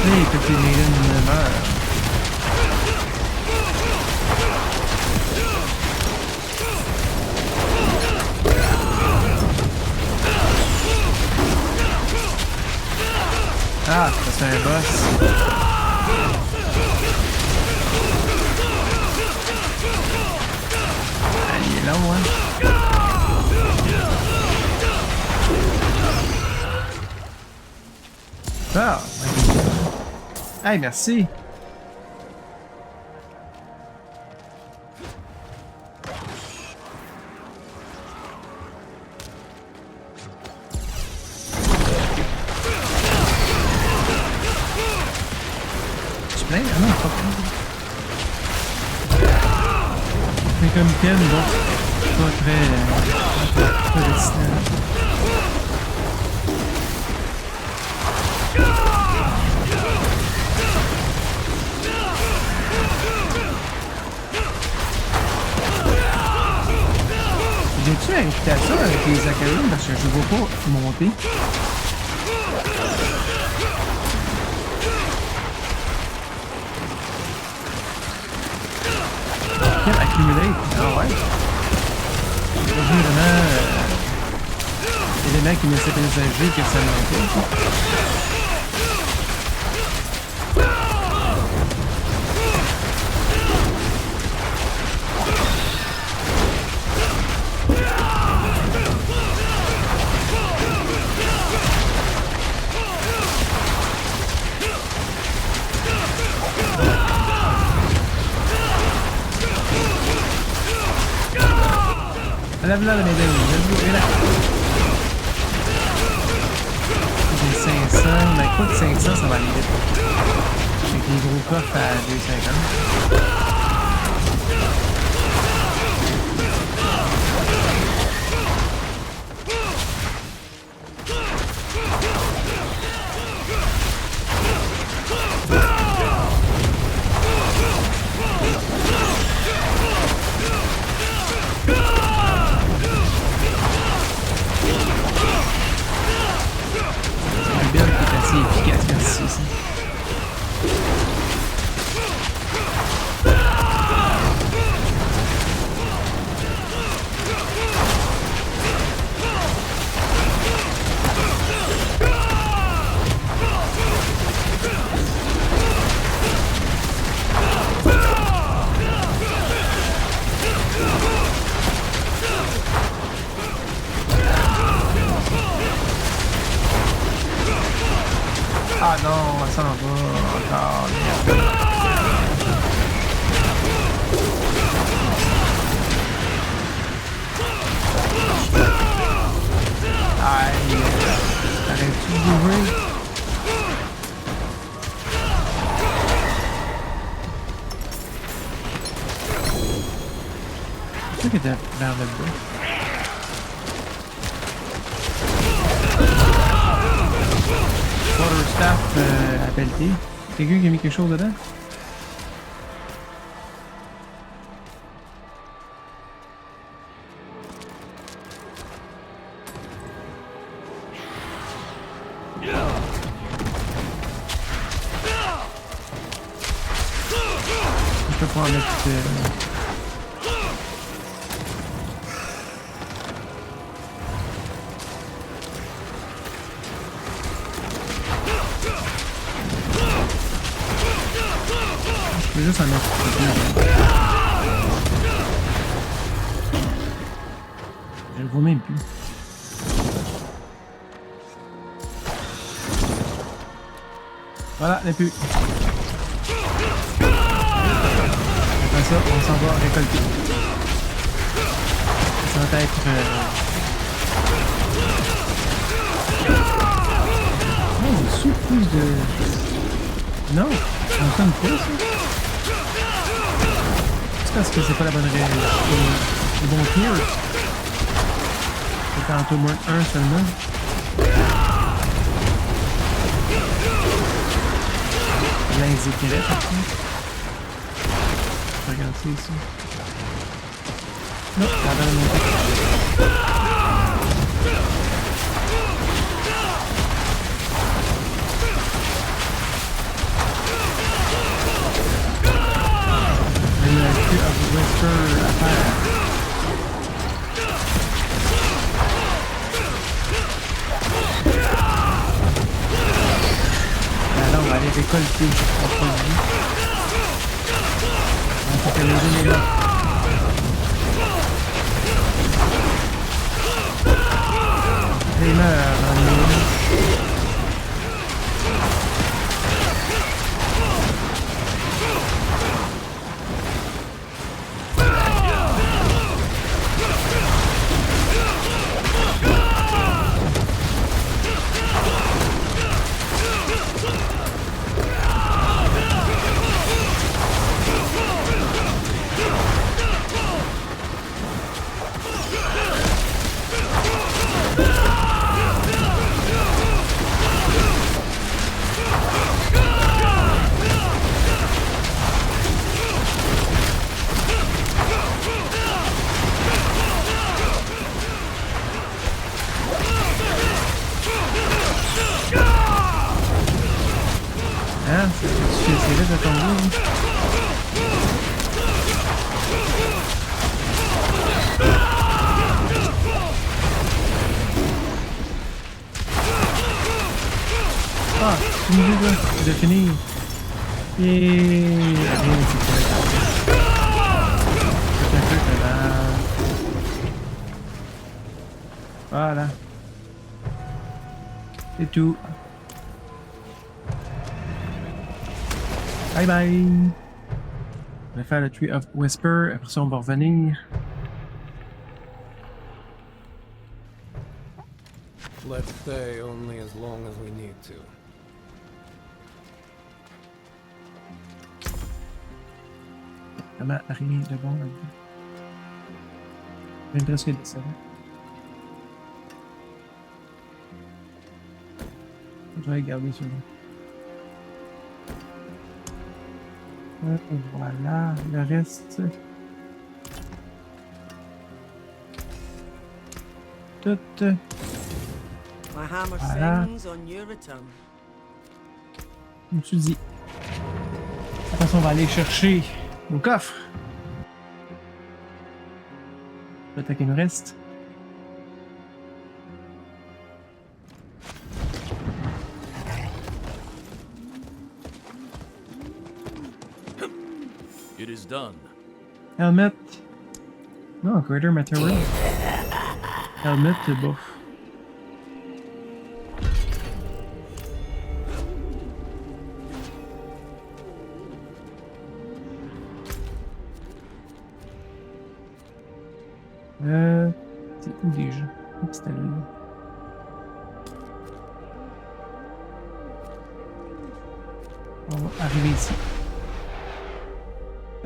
Hey, petit Nathan meurt. Ah, ça c'est un boss. Ah, il est là, ouais. Ah, ok. Hey, merci. Tu plais? Ah non, pas c'est comme Ken, bon, pas très réticent. J'ai-tu invité à ça avec les Acarim parce que je ne vois pas monter? Quel accumulate? Ah ouais? C'est vraiment l'élément qui me fait présager que ça manquait. Lève là la médaille, lève là. J'ai 500, mais quoi que 500, ça va aller vite. Avec les gros coffres à 2,50. Efficace, merci aussi. Ah non, ça en va encore. Merde. Aïe, arrête-tu de jouer? C'est sûr qu'il était vers le bas. Waterstaff à pelleter. Quelqu'un qui a mis quelque chose dedans? Je peux pas en mettre... Je vais juste en mettre. vois même plus. Voilà, il n'y a plus. Après ça, on s'en va récolter. Ça va être... Oh, surprise de... Non, on entend pas ça. C'est parce que c'est pas la bonne règle. Le bon tier. C'est en Tomorn 1 seulement. L'indiquerait par contre. Regarde ça ici. Non, la bonne montée. Il y a un peu of Whisper à faire. Alors, on va aller récolter notre produit. On peut que le jeu est là. Et là, hein, c'est là de tomber. Ah, c'est une vue là, de finir. Et rien, c'est pas c'est un peu que voilà. C'est tout. Bye bye! On va faire le Tree of Whisper, après ça on va revenir. Let's stay only as long as we need to. Vraiment rien de bon là-dedans. J'ai presque dit ça. Je vais regarder celui-là. Voilà, le reste. Tout. My hammer Voilà. sings on your return. Comme tu dis. Après ça, on va aller chercher nos coffres. Le temps qu'il nous reste. It is done. Helmet. Non, Greater Material. Helmet, c'est bof. C'est où déjà? C'était là. On va arriver ici.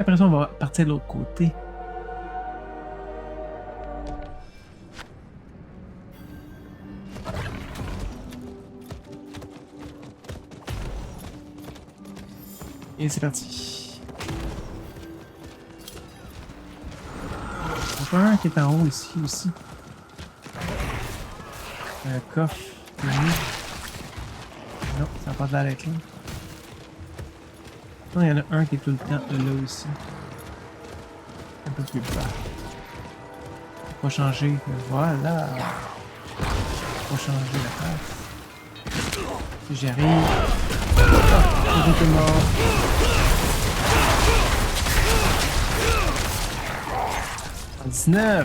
Après ça, on va partir de l'autre côté. Et c'est parti. On a un qui est en haut ici aussi. Un coffre. Non, ça n'a pas de l'air d'être là. Non, il y en a un qui est tout le temps là aussi. Un peu plus bas. On va changer. Voilà. On va changer la face. Si j'arrive. Ah, tout est mort. « 19! »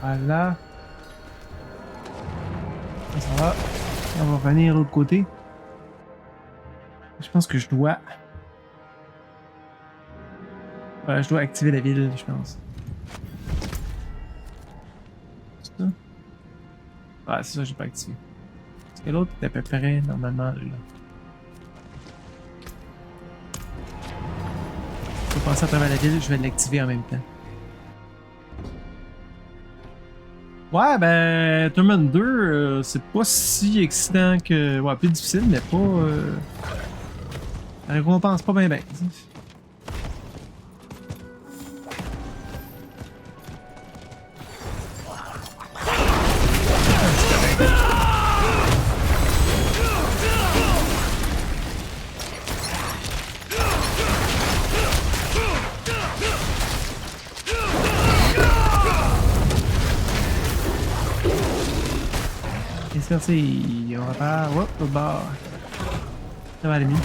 Voilà. Ça va. On va revenir de l'autre côté. Je pense que je dois... Ouais, je dois activer la ville, je pense. C'est ça? Ouais, c'est ça, j'ai pas activé. Parce que l'autre est à peu près, normalement, là. Je vais passer à travers la ville, je vais l'activer en même temps. Ouais, ben, Tournament 2, c'est pas si excitant que... Ouais, plus difficile, mais pas... La récompense pas bien. C'est parti, on va faire... Hop, au bord. Ça va aller mieux.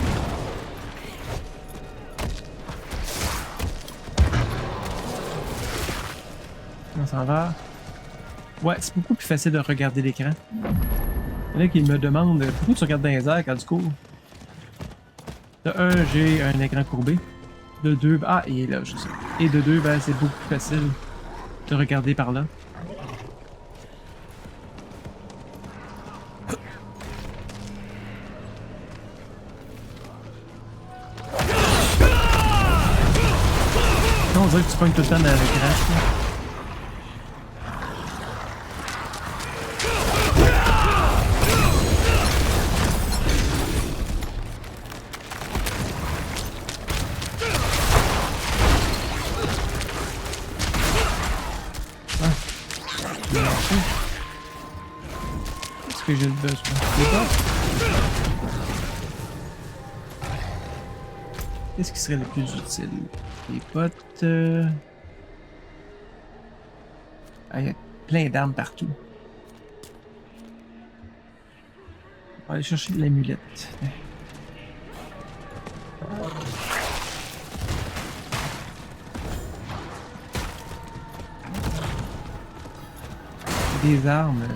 On s'en va. Ouais, c'est beaucoup plus facile de regarder l'écran. Il y en a qui me demandent pourquoi tu regardes dans les airs quand tu cours. De 1, j'ai un écran courbé. De 2, ah, il est là, je sais. Et de 2, ben, c'est beaucoup plus facile de regarder par là. On dirait que tu pognes tout le temps dans le crash. Est-ce que j'ai le besoin? Qu'est-ce qui serait le plus utile? Les potes... Ah, il y a plein d'armes partout. On va aller chercher de l'amulette. Des armes...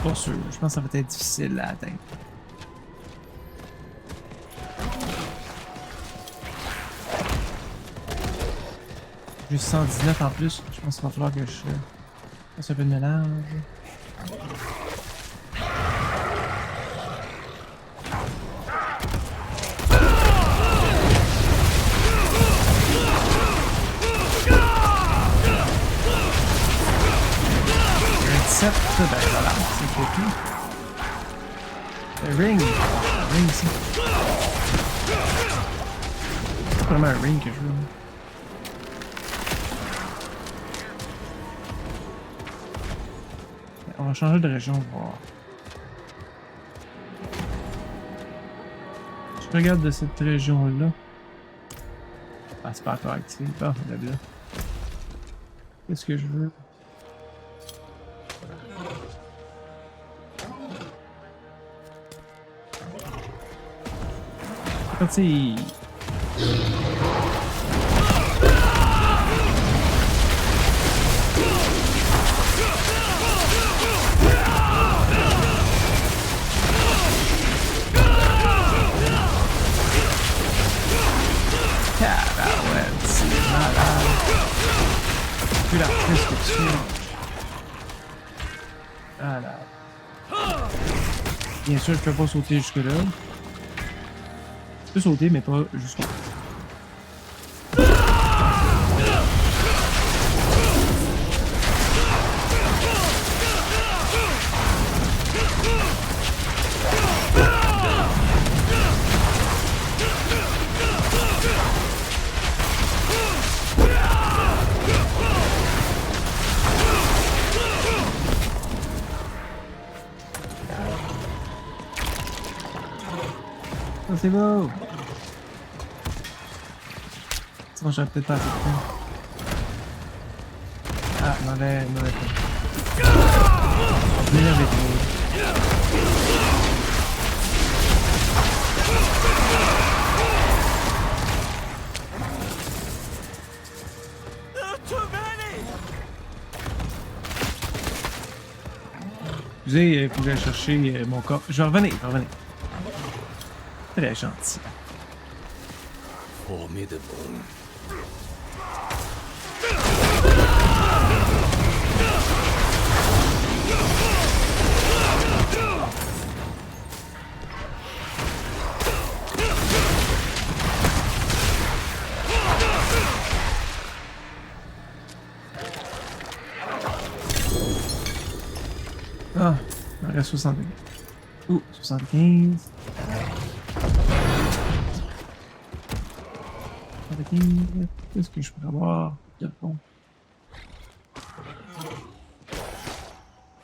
Pas sûr, je pense que ça va être difficile à atteindre. Juste 119 en plus, je pense qu'il va falloir que je fasse un peu de mélange. Ben voilà, c'est tout. Le ring. Le ring ici. C'est vraiment un ring que je veux. On va changer de région, voir. Je regarde de cette région-là. Ah, c'est pas encore activé. Ah, là. Qu'est-ce que je veux? C'est parti! La prescription. Voilà. Bien sûr, je peux pas sauter jusque-là. Je peux sauter, mais pas jusqu'au. C'est beau! Sinon, j'aurais peut-être pas assez de temps. Ah, mauvais temps. Je m'énerve trop. There are too many! Excusez, il faut que j'aille chercher mon corps. Je vais revenir, je vais revenir. Très gentil. Formidable. Ah, il en reste 60. Ouh, 75. 75. Qu'est-ce que je peux avoir? Bon.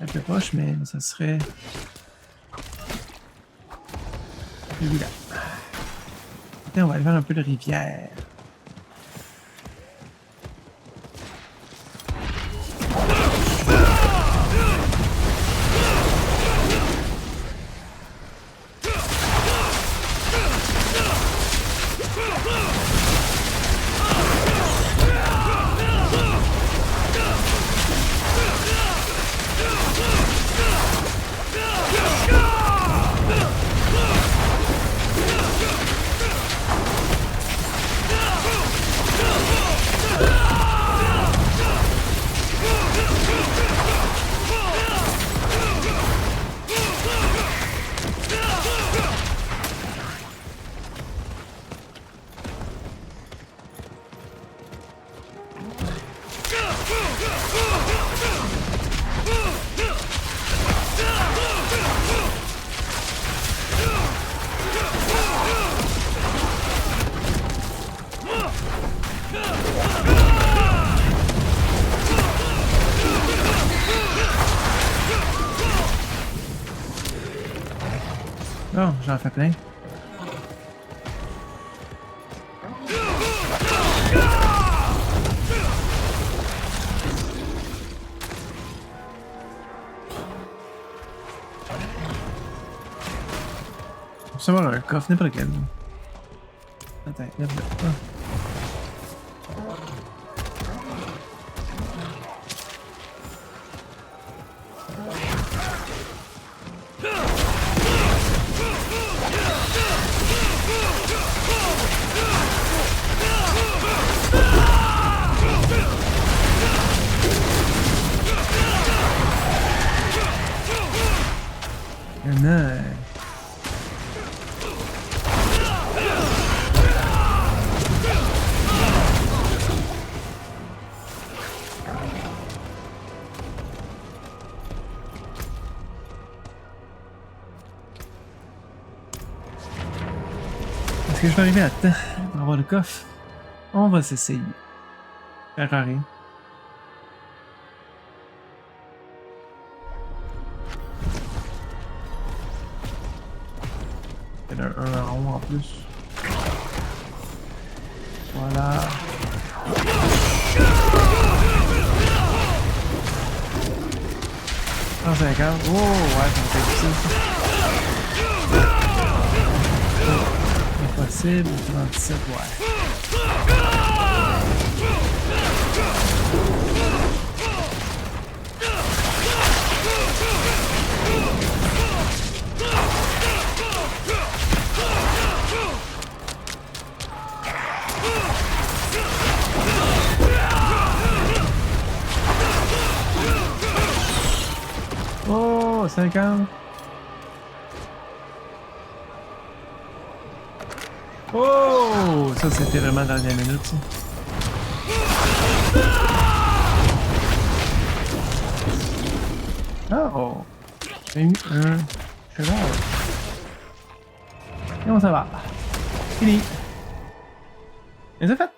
Un peu proche, mais ça serait. Celui-là. Attends, on va aller faire un peu de rivière. Oh, j'en fais plein. On va savoir un coffre, n'importe quel. Attends, lève-le. Ah. Il y en a. Est-ce que je vais arriver à temps pour avoir le coffre? On va s'essayer. Ça sert à rien. Il y en a un en haut en plus. Voilà. 150. Oh, ouais, ça va être difficile. Impossible. 37, ouais. Oh, 50. Oh, ça c'était vraiment dans la dernière minute, ça. Oh, j'ai eu un cheval. Comment ça va? Fini. Et c'est fait.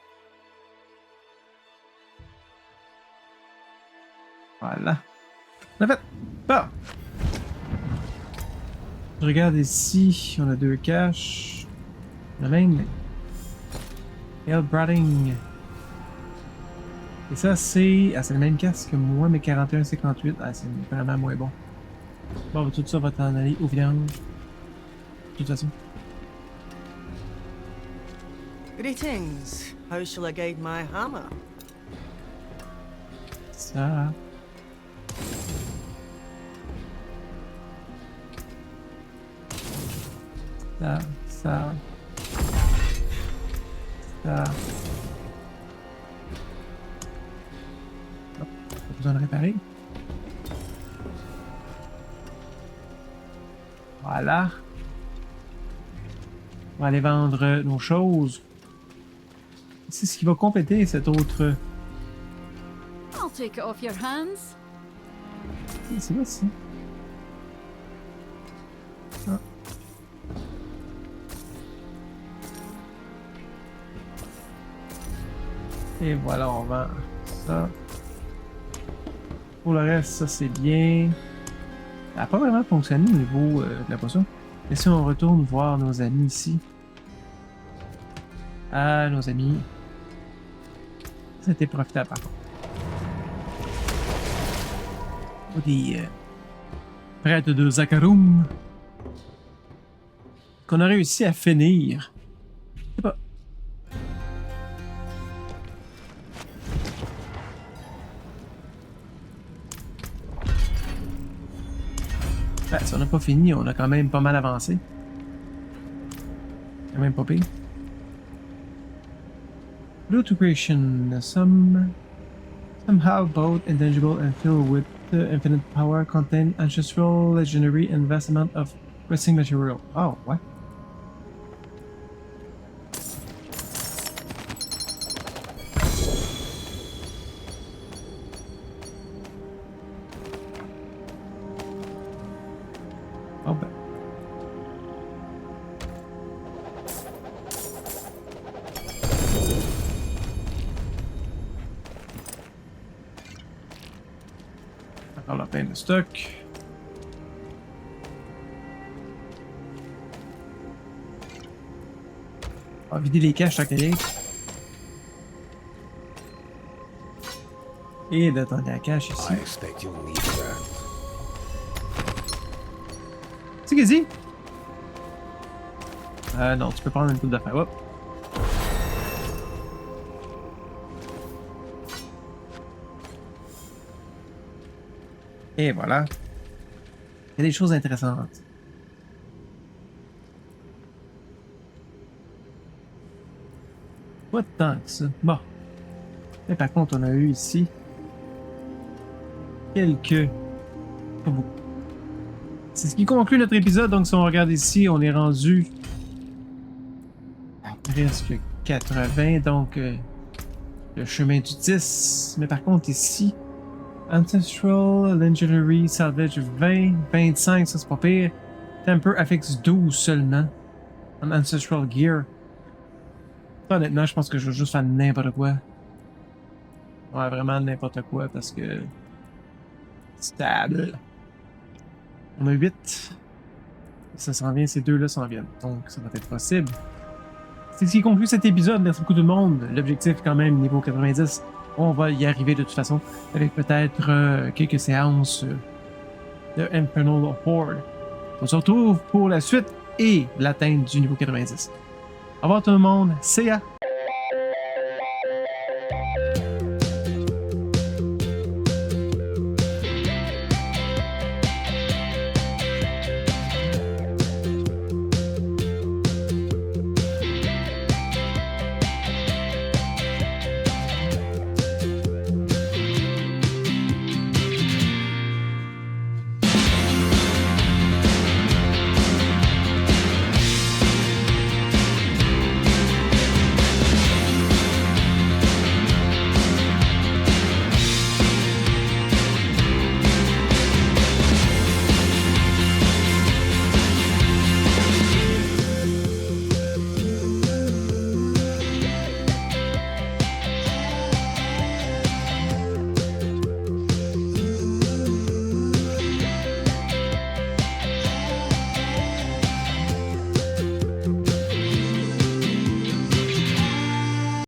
Voilà. C'est fait. Bon. Je regarde ici, on a 2 caches. La même. Hell Bratting. Et ça, c'est. Ah, c'est le même casque que moi, mais 41-58. Ah, c'est vraiment moins bon. Bon, tout ça va t'en aller au vidange. De toute façon. Greetings. How shall I guide my hammer? Ça. Ça. Ça. Ça. Hop, pas besoin de réparer. Voilà. On va aller vendre nos choses. C'est ce qui va compléter cette autre... I'll take it off your hands. C'est quoi ça? Ah. Et voilà, on vend ça. Pour le reste, ça c'est bien. Ça n'a pas vraiment fonctionné au niveau de la potion. Et si on retourne voir nos amis ici? Ah, nos amis. C'était profitable par contre. Oh, des prêtres de Zakarum. Qu'on a réussi à finir. Je sais pas. Ben, si on n'a pas fini, on a quand même pas mal avancé. Quand même pas pire. Blue to creation. Somehow both intangible and filled with infinite power contain ancestral legendary and vast amount of pressing material. Oh, what? Oh ben. Encore là, plein de stock. On va vider les caches à rien. Et d'attendre la cache ici. I expect you'll need that. C'est qu'est-ce qu'il dit? Non, tu peux prendre une coupe d'affaires. Hop. Et voilà. Il y a des choses intéressantes. Pas tant que ça. Bon. Mais par contre, on a eu ici quelques... Pas beaucoup. C'est ce qui conclut notre épisode. Donc, si on regarde ici, on est rendu à presque 80. Donc, le chemin du 10. Mais par contre, ici, Ancestral, Legendary, Salvage 20, 25, ça c'est pas pire. Temper affix 12 seulement. En Ancestral Gear. Ça, honnêtement, je pense que je vais juste faire n'importe quoi. Ouais, vraiment n'importe quoi parce que. Stable. On a 8. Ça s'en vient, ces deux-là s'en viennent. Donc, ça va être possible. C'est ce qui conclut cet épisode. Merci beaucoup tout le monde. L'objectif, quand même, niveau 90. On va y arriver de toute façon. Avec peut-être quelques séances de Infernal Horde. On se retrouve pour la suite et l'atteinte du niveau 90. Au revoir tout le monde. See ya!